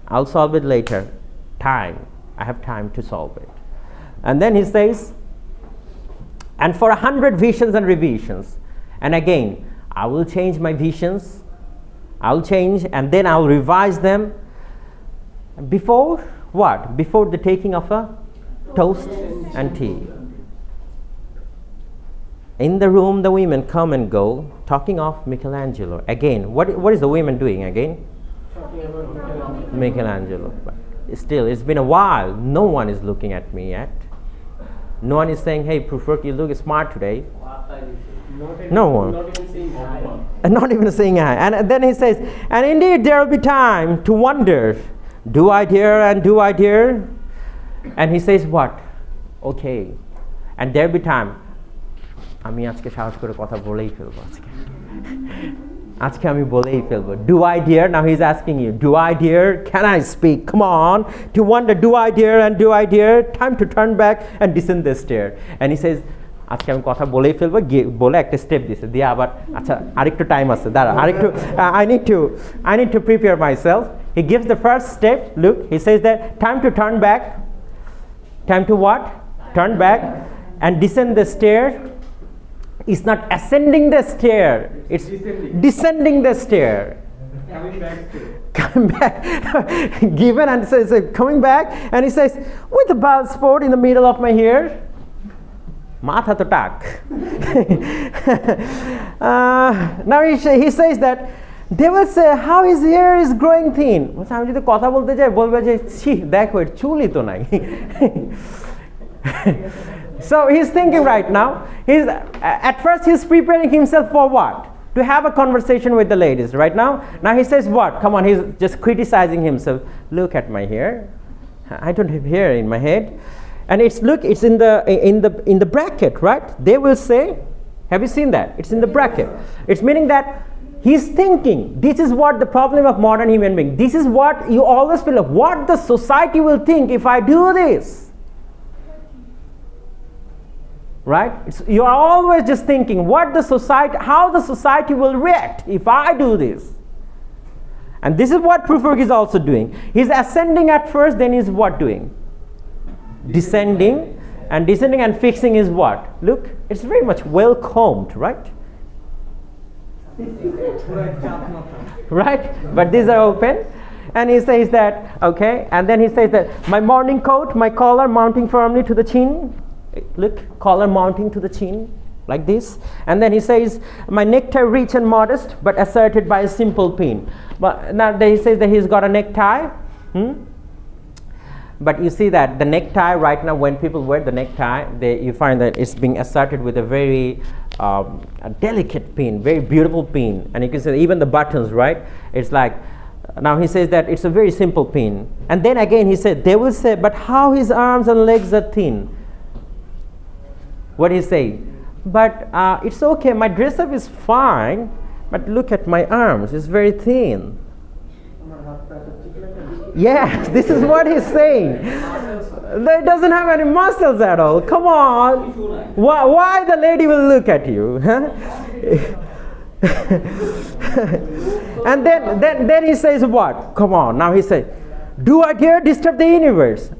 I'll solve it later. Time, I have time to solve it. And then he says, and for 100 visions and revisions, and again, I will change my visions, I'll change, and then I'll revise them. Before what? Before the taking of a toast and tea. In the room, the women come and go, talking of Michelangelo. Again, what is the women doing again? Michelangelo. But still, it's been a while. No one is looking at me yet. No one is saying, hey, Prufric, you look smart today. No one. Not even saying hi. Not even saying hi. And then he says, and indeed there will be time to wonder, do I dare and do I dare? And he says what? Okay. And there will be time. আমি আজকে সাহস করে কথা বলেই ফেলবো আজকে আমি বলেই ফেলবো. Do I dare? Now he's asking you, do I dare? Can I speak? Come on. To wonder, do I dare and do I dare? Time to turn back and descend the stair. And he says, আজকে আমি কথা বলেই ফেলবো, বলে একটা step দিছে, দিয়ে আবার আচ্ছা আরেকটু টাইম আছে, দাঁড়া আরেকটু, I need to prepare myself. He gives the first step. Look, he says that time to turn back. Time to what? Turn back and descend the stair. It's not ascending the stair, it's descending the stair. Coming back. Given and says coming back, and he says, with a bald spot in the middle of my hair. Matha to tak. Now he says that they will say, how his hair is growing thin. আমি যদি কথা বলতে যাই বলবে যে ছি দেখো এর চুলই তো নাই. So he's thinking right now, at first he's preparing himself for what? To have a conversation with the ladies right now. Now he says what? Come on, he's just criticizing himself. Look at my hair. I don't have hair in my head. And it's in the bracket, right? They will say, have you seen that? It's in the bracket. It's meaning that he's thinking, this is what the problem of modern human being. This is what you always feel like, what the society will think if I do this. Right? You are always just thinking how the society will react if I do this. And this is what Prufric is also doing. He's ascending at first, then he's what doing? Descending, And descending and fixing is what? Look, it's very much well combed, right? Right? But these are open. And he says that, okay, and then he says that my morning coat, my collar mounting firmly to the chin. Look, collar mounting to the chin, like this. And then he says, my necktie rich and modest, but asserted by a simple pin. But now he says that he's got a necktie. But you see that the necktie right now, when people wear the necktie, you find that it's being asserted with a very a delicate pin, very beautiful pin. And you can see even the buttons, right? It's like, now he says that it's a very simple pin. And then again he said, they will say, but how his arms and legs are thin. What he say? But it's okay, my dress up is fine, but look at my arms, it's very thin. Yes, this is what he's saying. It doesn't have any muscles at all. Come on. Why the lady will look at you? And then he says what? Come on. Now he says, do I dare disturb the universe?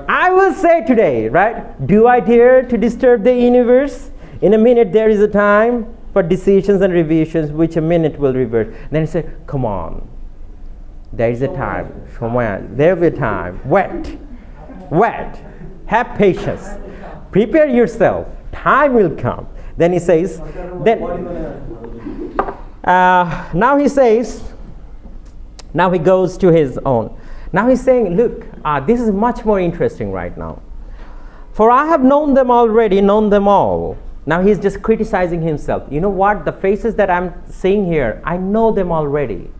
I will say today, right? Do I dare to disturb the universe? In a minute there is a time for decisions and revisions, which a minute will reverse. Then he said, come on. There is a time. There will be a time. Wait. Have patience. Prepare yourself. Time will come. Then he says, now he goes to his own. Now he's saying, look, this is much more interesting right now. For I have known them already, known them all. Now he's just criticizing himself. You know what? The faces that I'm seeing here, I know them already.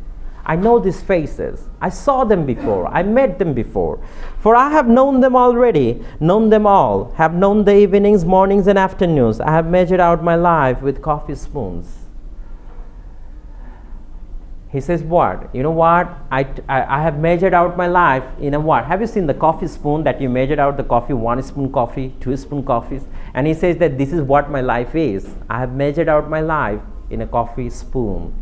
I know these faces. I saw them before. I met them before. For I have known them already, known them all, have known the evenings, mornings, and afternoons. I have measured out my life with coffee spoons. He says what? You know what? I have measured out my life in a what? Have you seen the coffee spoon that you measured out the coffee, 1 spoon coffee, 2 spoon coffees? And he says that this is what my life is. I have measured out my life in a coffee spoon.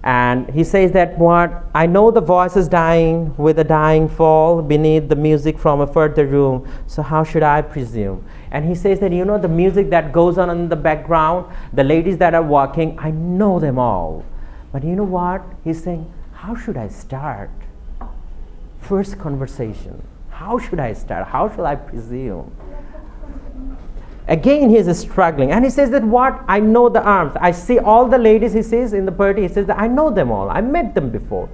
And he says that what? I know the voice is dying with a dying fall beneath the music from a further room. So how should I presume? And he says that, you know, the music that goes on in the background, the ladies that are walking, I know them all. But you know what? He's saying, how should I start? First conversation. How should I start? How shall I presume? Again, he is struggling. And he says that what? I know the arms. I see all the ladies, he says, in the party. He says that I know them all. I met them before.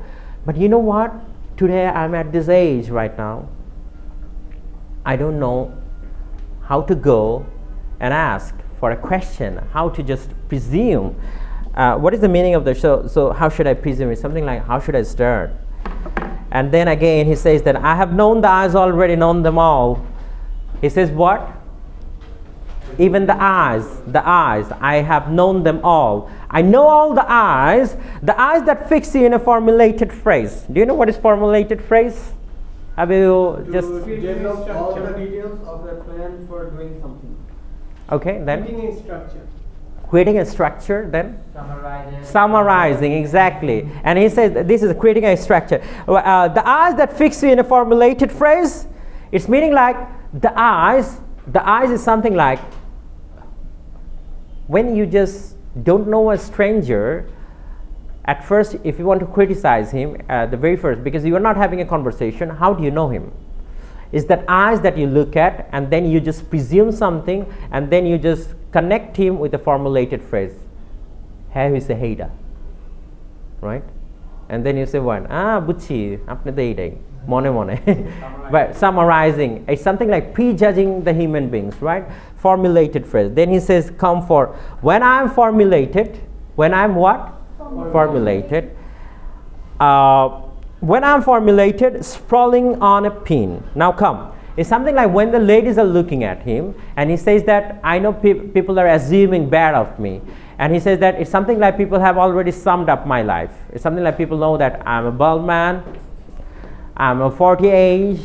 But you know what? Today I'm at this age right now. I don't know how to go and ask for a question. How to just presume. What is the meaning of the show? So how should I presume? It's something like, how should I start? And then again, he says that I have known the eyes already, known them all. He says what? Even the eyes, I have known them all. I know all the eyes that fix you in a formulated phrase. Do you know what is formulated phrase? Have you just... Develop all the details of the plan for doing something. Okay, then? Creating a structure. Creating a structure, then? Summarizing, exactly. And he says this is creating a structure. The eyes that fix you in a formulated phrase, it's meaning like the eyes is something like when you just don't know a stranger, at first, if you want to criticize him, the very first, because you are not having a conversation, how do you know him? It's that eyes that you look at, and then you just presume something, and then you just connect him with a formulated phrase. Hey, we say Huda, right? And then you say what? Buchi, apne dei mone. But summarizing, it's something like prejudging the human beings, right? Formulated phrase. Then he says, come for when I'm formulated. When I'm what? Formulated. When I'm formulated, sprawling on a pin. Now come. It's something like when the ladies are looking at him, and he says that I know people are assuming bad of me. And he says that it's something like people have already summed up my life. It's something like people know that I'm a bald man, I'm a 40 age,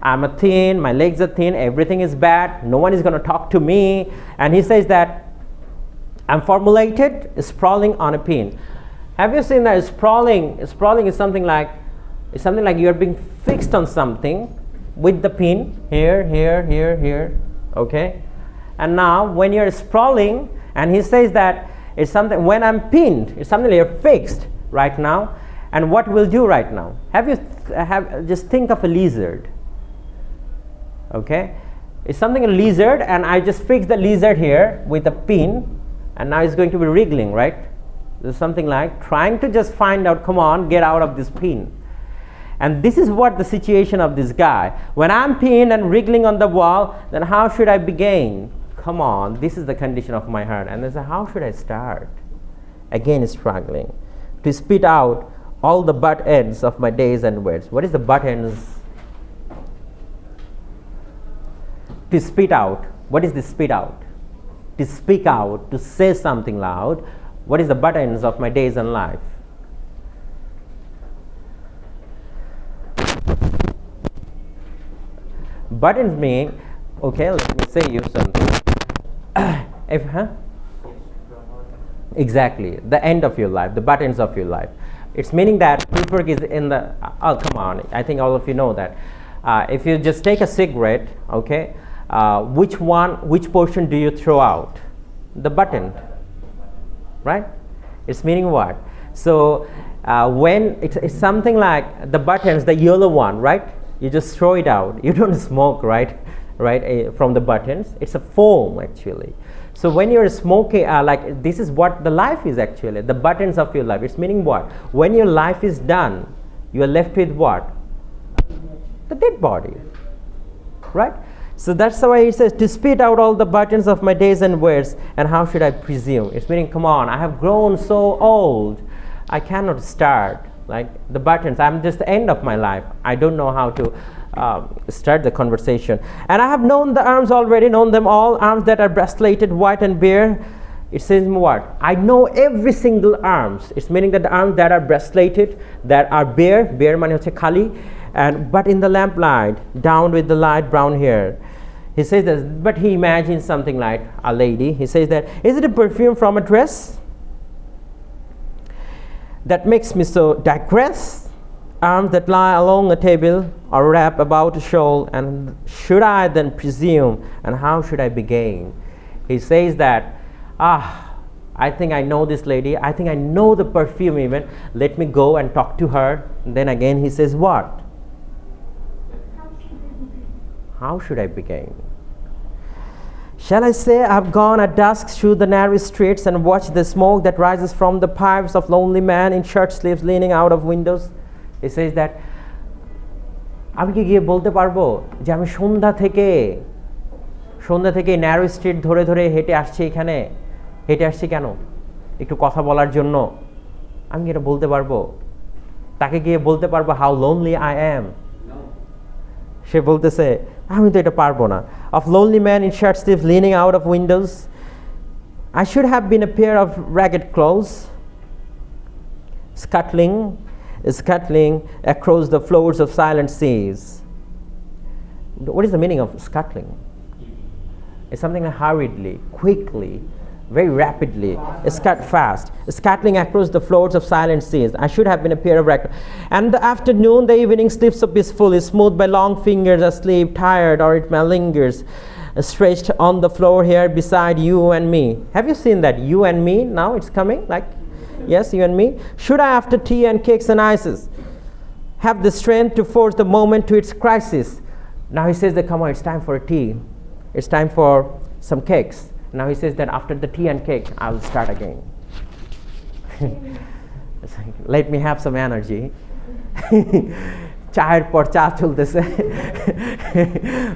I'm a thin, my legs are thin, everything is bad, no one is going to talk to me. And he says that I'm formulated, sprawling on a pin. Have you seen that sprawling? Sprawling is something like It's something like you're being fixed on something with the pin here, here, here, here, okay? And now when you're sprawling, and he says that it's something, when I'm pinned, it's something like you're fixed right now. And what we'll do right now, just think of a lizard, okay? It's something a lizard, and I just fix the lizard here with a pin, and now it's going to be wriggling, right? There's something like trying to just find out, come on, get out of this pin. And this is what the situation of this guy. When I'm pinned and wriggling on the wall, then how should I begin? Come on, this is the condition of my heart. And they say, how should I start? Again, struggling to spit out all the butt ends of my days and words. What is the butt ends? To spit out. What is the spit out? To speak out, to say something loud. What is the butt ends of my days and life? Buttons mean, okay, let me say you something. Exactly, the end of your life, the buttons of your life. It's meaning that proof is in the, oh come on, I think all of you know that. If you just take a cigarette, okay, which portion do you throw out? The button, right? It's meaning what? So when it's something like the buttons, the yellow one, right? You just throw it out. You don't smoke, right? From the buttons. It's a foam actually. So when you're smoking, like this is what the life is actually, the buttons of your life. It's meaning what? When your life is done, you are left with what? The dead body, right? So that's why it says to spit out all the buttons of my days and words, and how should I presume? It's meaning, come on, I have grown so old, I cannot start. Like the buttons, I'm just the end of my life. I don't know how to start the conversation. And I have known the arms already, known them all, arms that are breastplated, white and bare. It says what? I know every single arms. It's meaning that the arms that are breastplated, that are bare mane hoche khali, but in the lamplight, down with the light brown hair. He says that, but he imagines something like a lady. He says that, is it a perfume from a dress that makes me so digress? Arms that lie along a table or wrap about a shawl, and should I then presume, and how should I begin? He says that, I think I know this lady, I think I know the perfume even, let me go and talk to her. And then again he says what? How should I begin? Shall I say I've gone at dusk through the narrow streets and watched the smoke that rises from the pipes of lonely men in shirt sleeves leaning out of windows? He says that, আমি কি গিয়ে বলতে পারবো যে আমি সন্ধ্যা থেকে narrow street ধরে ধরে হেঁটে আসছি এখানে, হেঁটে আসছি কেন? একটু কথা বলার জন্য। আমি কি এটা বলতে পারবো? তাকে গিয়ে বলতে পারবো how lonely I am? সে বলতেছে আমি তো এটা পারবো না। Of lonely men in shirt sleeves leaning out of windows, I should have been a pair of ragged clothes, scuttling across the floors of silent seas. What is the meaning of scuttling? It's something like hurriedly, quickly, very rapidly, scuttling across the floors of silent seas. I should have been a pair of ragged. And the afternoon, the evening sleeps so peacefully, smoothed by long fingers asleep, tired, or it malingers, stretched on the floor here beside you and me. Have you seen that? You and me, now it's coming, like, yes, you and me. Should I, after tea and cakes and ices, have the strength to force the moment to its crisis? Now he says that, come on, it's time for a tea. It's time for some cakes. Now he says that after the tea and cake, I will start again. Let me have some energy. Chayer por cha chultese.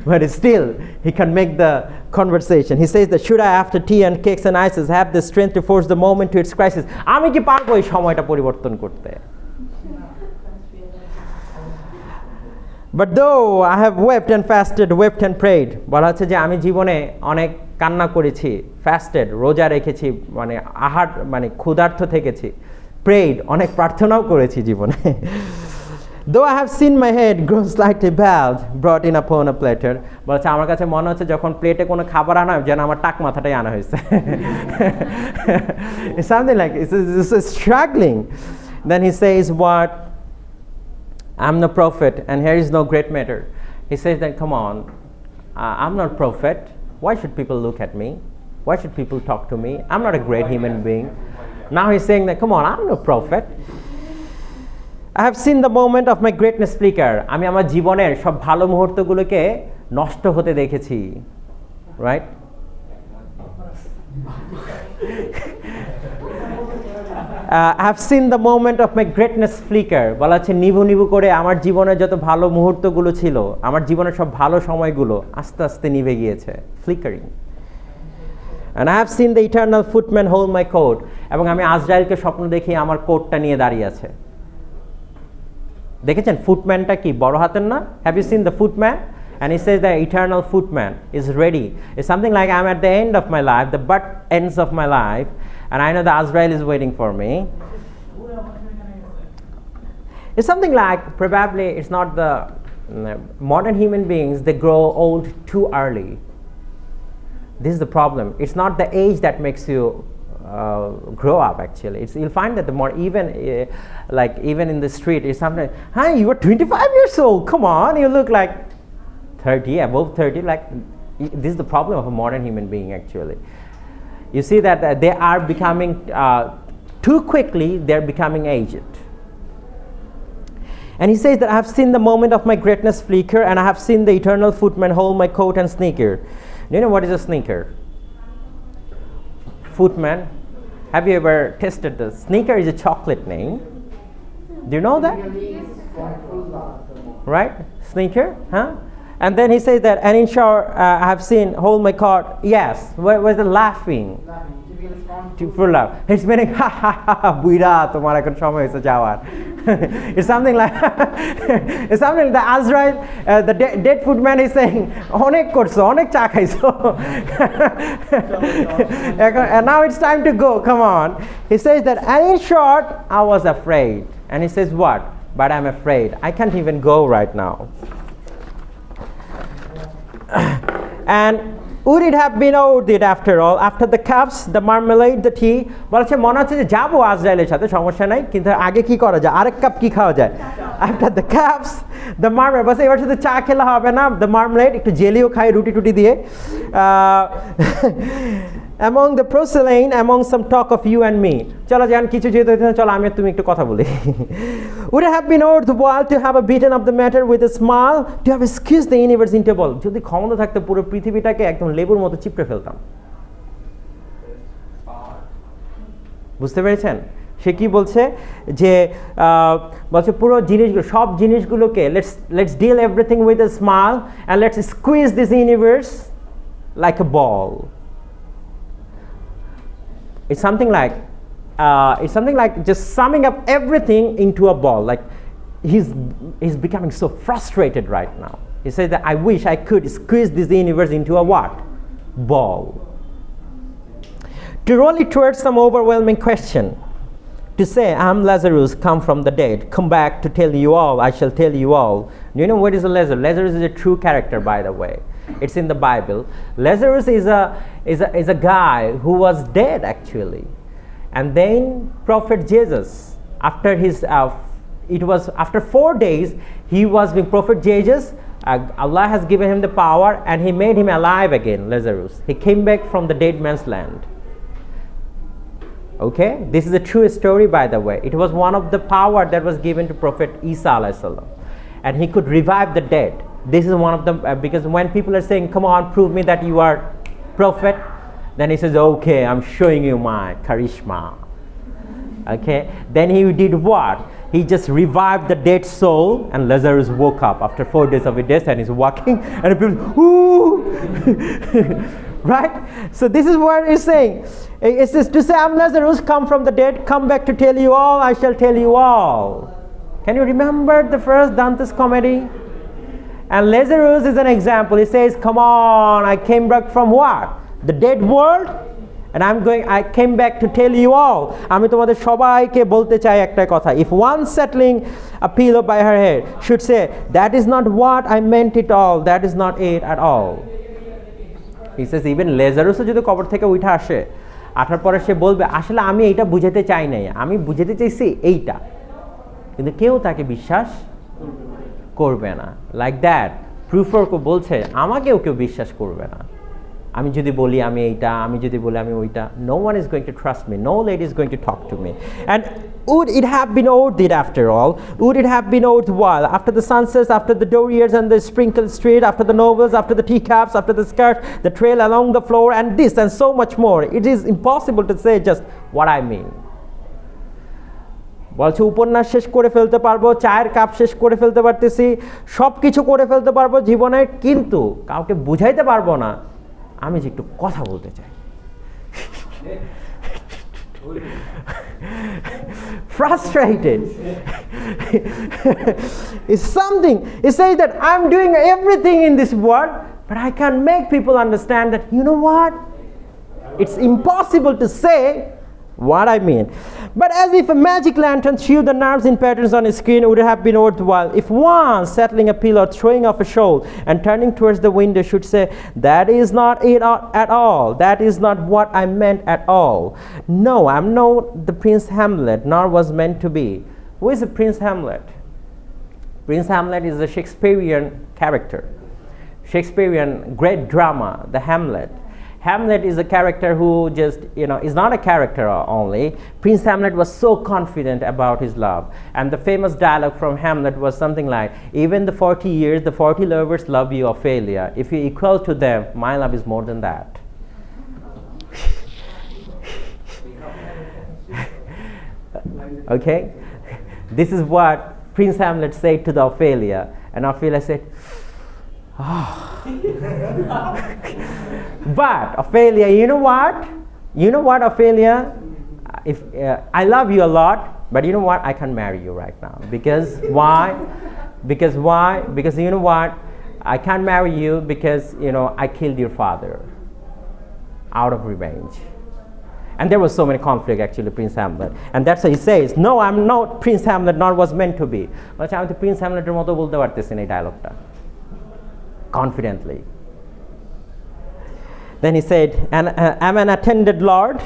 But still, he can make the conversation. He says that, should I, after tea and cakes and ices, have the strength to force the moment to its crisis? আমি কি পারবো এই সময়টা পরিবর্তন করতে? But though I have wept and fasted, wept and prayed, বলা হচ্ছে যে আমি জীবনে অনেক কান্না করেছি, fasted, রোজা রেখেছি, মানে আহার মানে ক্ষুধার্ত থেকেছি, prayed, অনেক প্রার্থনাও করেছি জীবনে। Though I have seen my head grow slightly bald, brought in upon a platter, বলছে আমার কাছে মনে হচ্ছে যখন প্লেটে কোনো খাবার আনা হয় যেন আমার টাক মাথাটাই আনা হয়েছে। It's something like it's struggling. Then he says what? I'm no prophet, and here is no great matter. He says that, come on, I'm not prophet. Why should people look at me? Why should people talk to me? I'm not a great human being. Now he's saying that, come on, I'm no prophet. I have seen the moment of my greatness flicker. আমি আমার জীবনের সব ভালো মুহূর্তগুলোকে নষ্ট হতে দেখেছি. Right? I have seen the moment of my greatness flicker. বলা হচ্ছে নিভু নিভু করে আমার জীবনের যত ভালো মুহূর্তগুলো ছিল, আমার জীবনের সব ভালো সময়গুলো আস্তে আস্তে নিভে গিয়েছে. Flickering. And I have seen the eternal footman hold my coat. এবং আমি আজরাইলকে স্বপ্ন দেখি আমার কোটটা নিয়ে দাঁড়িয়ে আছে. দেখেছেন ফুটম্যানটা কি বড় হাতের না? Have you seen the footman? And he says the eternal footman is ready. It's something like I'm at the end of my life, the butt ends of my life, and I know the Azrael is waiting for me. It's something like, probably it's not the modern human beings, they grow old too early. This is the problem. It's not the age that makes you grow up, actually. You'll find that the more, even in the street, it's something, hi, you are 25 years old, come on, you look like 30, above 30, like, this is the problem of a modern human being, actually. You see that they are becoming, too quickly, they're becoming aged. And he says that I have seen the moment of my greatness flicker, and I have seen the eternal footman hold my coat and sneaker. Do you know what is a sneaker? Footman. Have you ever tested this? Sneaker is a chocolate name. Do you know that? Right? Sneaker? Huh? And then he says that, and in short, I have seen hold my coat. Yes. Where's the laughing? Full laugh. It's meaning, ha ha ha ha, buira, tomar ekon shomoy hoyese jawar. It's something like, it's something the Azrael, the dead footman is saying, onek korso, onek cha khaiso. And now it's time to go, come on. He says that, and in short, I was afraid. And he says what? But I'm afraid. I can't even go right now. And would it have been worth it after all? After the cups, the marmalade, the tea? বলছে মনে হচ্ছে যে যাবো আজরাইলের সাথে, সমস্যা নাই, কিন্তু আগে কি করা যায়, আরেক কাপ কি খাওয়া যায়? After the cups, the marmalade, বলছে এবার শুধু চা খেলে হবে না, the marmalade, একটু জেলিও খাই রুটি টুটি দিয়ে. Among the porcelain, among some talk of you and me. চলো যান কিছু যেতে চলো আমি তুমি একটু কথা বলি. Would it have been worthwhile to have a beaten up the matter with a smile, to have squeezed the universe into a ball? যদি ক্ষমতা থাকতো পুরো পৃথিবীটাকে একদম লেবুর মতো চিপড়ে ফেলতাম. বুঝতে পেরেছেন? সে কি বলছে যে বলছে পুরো জিনিসগুলো সব জিনিসগুলোকে let's deal everything with a smile and let's squeeze this universe like a ball. It's something like just summing up everything into a ball. Like he's becoming so frustrated right now. He says that I wish I could squeeze this universe into a what? Ball. To roll it towards some overwhelming question. To say, I'm Lazarus, come from the dead, come back to tell you all, I shall tell you all. Do you know what is a Lazarus? Lazarus is a true character, by the way. It's in the Bible. Lazarus is a guy who was dead, actually. And then Prophet Jesus, after his, it was after 4 days, he was being Prophet Jesus. Allah has given him the power and he made him alive again, Lazarus. He came back from the dead man's land. Okay, this is a true story, by the way. It was one of the power that was given to Prophet Isa alayhi salam, and he could revive the dead. This is one of them, because when people are saying, come on, prove me that you are prophet, then he says, okay, I'm showing you my charisma. Okay, then he did what? He just revived the dead soul, and Lazarus woke up after 4 days of his death, and he's walking, and people, ooh. Right? So this is what it's saying. It's just to say, I'm Lazarus, come from the dead, come back to tell you all, I shall tell you all. Can you remember the first Dante's comedy? And Lazarus is an example. He says, come on, I came back from what? The dead world? And I came back to tell you all. আমি তোমাদের সবাইকে বলতে চাই একটা কথা. If one settling a pillow by her head should say, that is not what I meant it all, that is not it at all. He says, even Lazarus যদি কবর থেকে উঠে আসে, আঠার পরে সে বলবে, আসলে আমি এইটা বুঝাতে চাই নাই, আমি বুঝাতে চাইছি এইটা, কিন্তু কেউ তাকে বিশ্বাস করবে না লাইক দ্যাট প্রুফারকে বলছে আমাকেও কেউ বিশ্বাস করবে না আমি যদি বলি আমি এইটা আমি যদি বলি আমি ওইটা no one is going to trust me no lady is going to talk to me and would it have been worth it after all would it have been worthwhile after the sunsets after the doriers and the sprinkled street after the novels after the teacups after the skirts the trail along the floor and this and so much more it is impossible to say just what I mean বলছে উপন্যাস শেষ করে ফেলতে পারবো চায়ের cup শেষ করে ফেলতে পারতেছি সব কিছু করে ফেলতে পারবো জীবনে কিন্তু কাউকে বুঝাইতে পারবো না আমি যে একটু কথা বলতে চাই frustrated it's something it says that I'm doing everything in this world but I can't make people understand that you know what it's impossible to say what I mean but as if a magic lantern threw the nerves in patterns on a screen would have been worthwhile if one settling a pillow throwing off a shawl and turning towards the window should say that is not it at all that is not what I meant at all no I'm not the Prince Hamlet nor was meant to be who is the Prince Hamlet Prince Hamlet is a Shakespearean character Shakespearean great drama the Hamlet is a character who just, is not a character only. Prince Hamlet was so confident about his love. And the famous dialogue from Hamlet was something like, even the 40 years, the 40 lovers love you, Ophelia. If you equal to them, my love is more than that. Okay? This is what Prince Hamlet said to the Ophelia. And Ophelia said, oh. But Ophelia, you know what Ophelia, if I love you a lot but you know what I can't marry you right now because why because you know what I can't marry you because I killed your father out of revenge and there was so many conflict actually Prince Hamlet and that's why he says no I'm not Prince Hamlet nor was meant to be but আমি তো Prince Hamlet এর মতো বলতে পারতেছি না এই ডায়লগটা confidently then he said and I'm an attended lord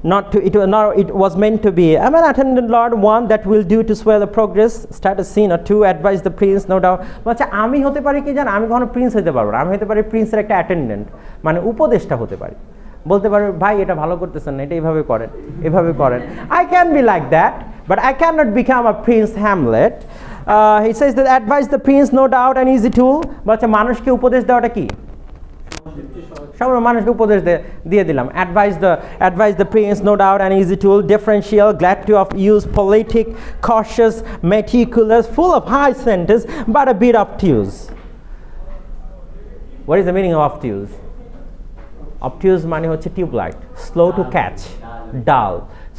it was meant to be I'm an attended lord one that will do to swell the progress start a scene or two advise the prince no doubt বলছে আমি হতে পারি কি জানো আমি কখনো Prince হতে পারবো না আমি হতে পারি প্রিন্সের একটা অ্যাটেন্ডেন্ট মানে উপদেষ্টা হতে পারি বলতে পারবে ভাই এটা ভালো করতেছেন না এটা এভাবে করেন I can be like that but I cannot become a Prince Hamlet he says that advise the prince no doubt an easy tool বলছে মানুষকে উপদেশ দেওয়াটা কি সব মানুষকে উপদেশ দিয়ে দিলাম advise the prince no doubt an easy tool differential glad to of use politic cautious meticulous full of high sentence but a bit obtuse what is the meaning of obtuse obtuse মানে হচ্ছে tubelight slow to catch dull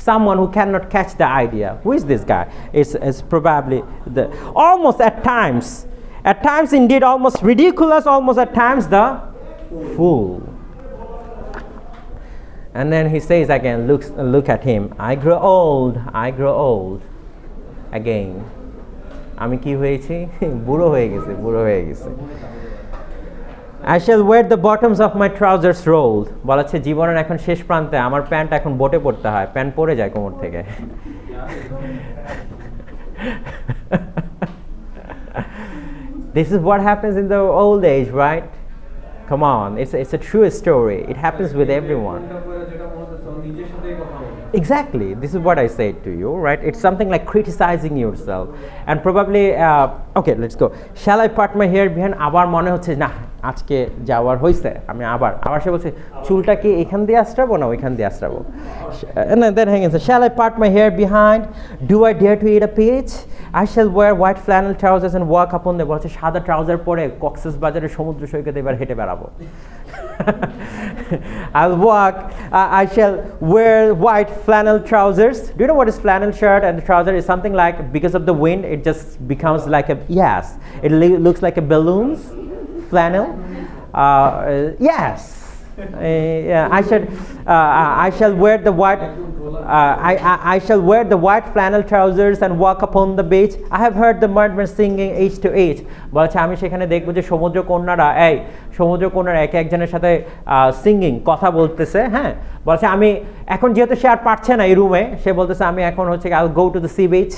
someone who cannot catch the idea who is this guy it's probably the almost at times indeed almost ridiculous almost at times the fool and then he says again look at him I grow old again আমি কি হয়েছি বুড়ো হয়ে গেছে I shall wear the bottoms of my trousers rolled বলাচ্ছে জীবনের এখন শেষ প্রান্তে আমার প্যান্ট এখন বোটে পড়তে হয় প্যান্ট পরে যায় কোমর থেকে This is what happens in the old age right come on it's a true story it happens with everyone exactly this is what I said to you right it's something like criticizing yourself and probably okay let's go shall I part my hair behind আবার মনে হচ্ছে না আজকে যাওয়ার হইছে আমি আবার সে বলছে চুলটা কি এখান দিয়ে আশ্রাবো না ওইখান দিয়ে আশ্রাবো and then hang on shall I part my hair behind do I dare to eat a peach I shall wear white flannel trousers and walk upon the বলছে সাদা ট্রাউজার পরে কক্সেস বাজারের সমুদ্র সৈকতে এবার হেঁটে বেড়াবো I'll walk I shall wear white flannel trousers do you know what is flannel shirt and the trouser is something like because of the wind it just becomes like a yes it looks like a balloons flannel yes yeah I shall wear the white I shall wear the white flannel trousers and walk upon the beach I have heard the mermen singing age to age বলছে আমি সেখানে দেখবো যে সমুদ্র কন্যারা এক একজনের সাথে singing কথা বলতেছে হ্যাঁ বলছে আমি এখন যেহেতু সে আর পারছে না এই রুমে সে বলতেছে আমি এখন হচ্ছে I'll go to the sea beach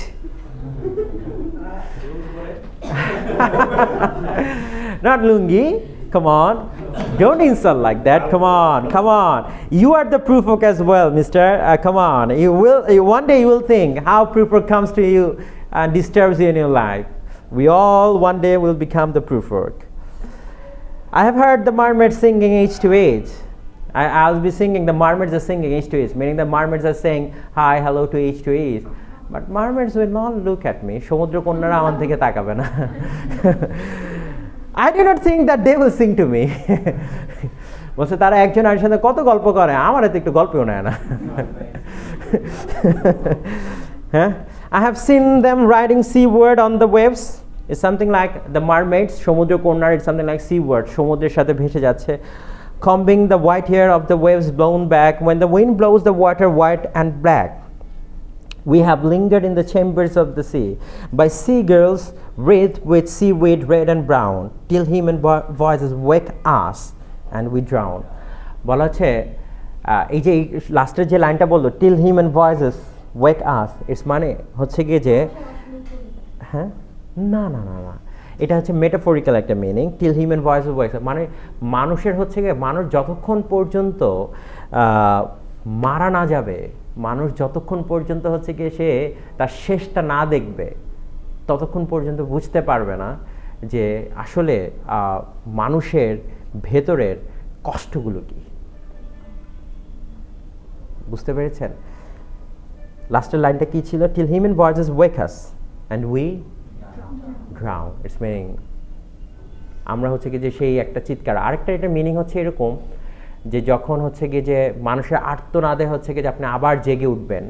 Not lungi. Come on. Don't insult like that. Come on. Come on. You are the proof work as well, mister. Come on. One day you will think how proof work comes to you and disturbs you in your life. We all one day will become the proof work. I have heard the mermaids singing age to age. I'll be singing, the mermaids are singing age to age, meaning the mermaids are saying hi, hello to age to age. But mermaids will not look at me. সমুদ্র কন্যারা আমার দিকে তাকাবে না. I do not think that they will sing to me. বলছে তারা একজন আরেকজনের সাথে কত গল্প করে, আমার এত একটু গল্পও নেয় না. I have seen them writing C word on the waves. It's something like the mermaids, সমুদ্র কন্যার, it's something like C word, সমুদ্রের সাথে ভেসে যাচ্ছে. Combing the white hair of the waves blown back, when the wind blows the water white and black. We have lingered in the chambers of the sea, by seagulls wreathed with seaweed red and brown, till human voices wake us and we drown. বলা হচ্ছে এই যে লাস্টের যে লাইনটা বললো, till human voices wake us, it's মানে হচ্ছে গিয়ে যে হ্যাঁ না না না না এটা হচ্ছে মেটাফরিক্যাল একটা meaning, till human voice of voice, মানে মানুষের হচ্ছে গিয়ে মানুষ যতক্ষণ পর্যন্ত মারা না যাবে, মানুষ যতক্ষণ পর্যন্ত হচ্ছে গিয়ে সে তার শেষটা না দেখবে ততক্ষণ পর্যন্ত বুঝতে পারবে না যে আসলে মানুষের ভেতরের কষ্টগুলো কি। বুঝতে পেরেছেন? লাস্টের লাইনটা কি ছিল? Till human voices wake us and we drown. It's meaning আমরা হচ্ছে কি যে সেই একটা চিৎকার। আরেকটা এটা মিনিং হচ্ছে এরকম যে যখন হচ্ছে কি যে মানুষের আর্তনাদে হচ্ছে কি যে আপনি আবার জেগে উঠবেন,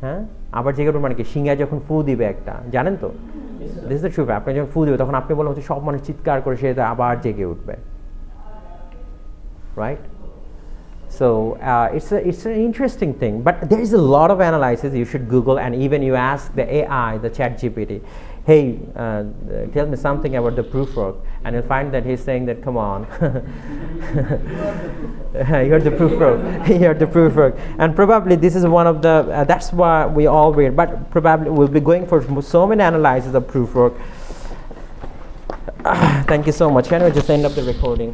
হ্যাঁ আবার জেগে উঠবেন মানে কি, সিংহায় যখন ফু দিবে একটা, জানেন তো, দিস ইজ দ্য ট্রুথ, আপনি যখন ফু দিবে তখন আপনি বলেন হচ্ছে সব মানুষ চিৎকার করে সে আবার জেগে উঠবে, right? So it's an interesting thing, but there is a lot of analysis you should Google, and even you ask the AI, the ChatGPT, hey, tell me something about the proof work, and you'll find that he's saying that, come on, you're the proof work, you're the proof work, and probably this is one of the, that's why we all read, but probably we'll be going for so many analyses of proof work. Thank you so much. Can we just end up the recording?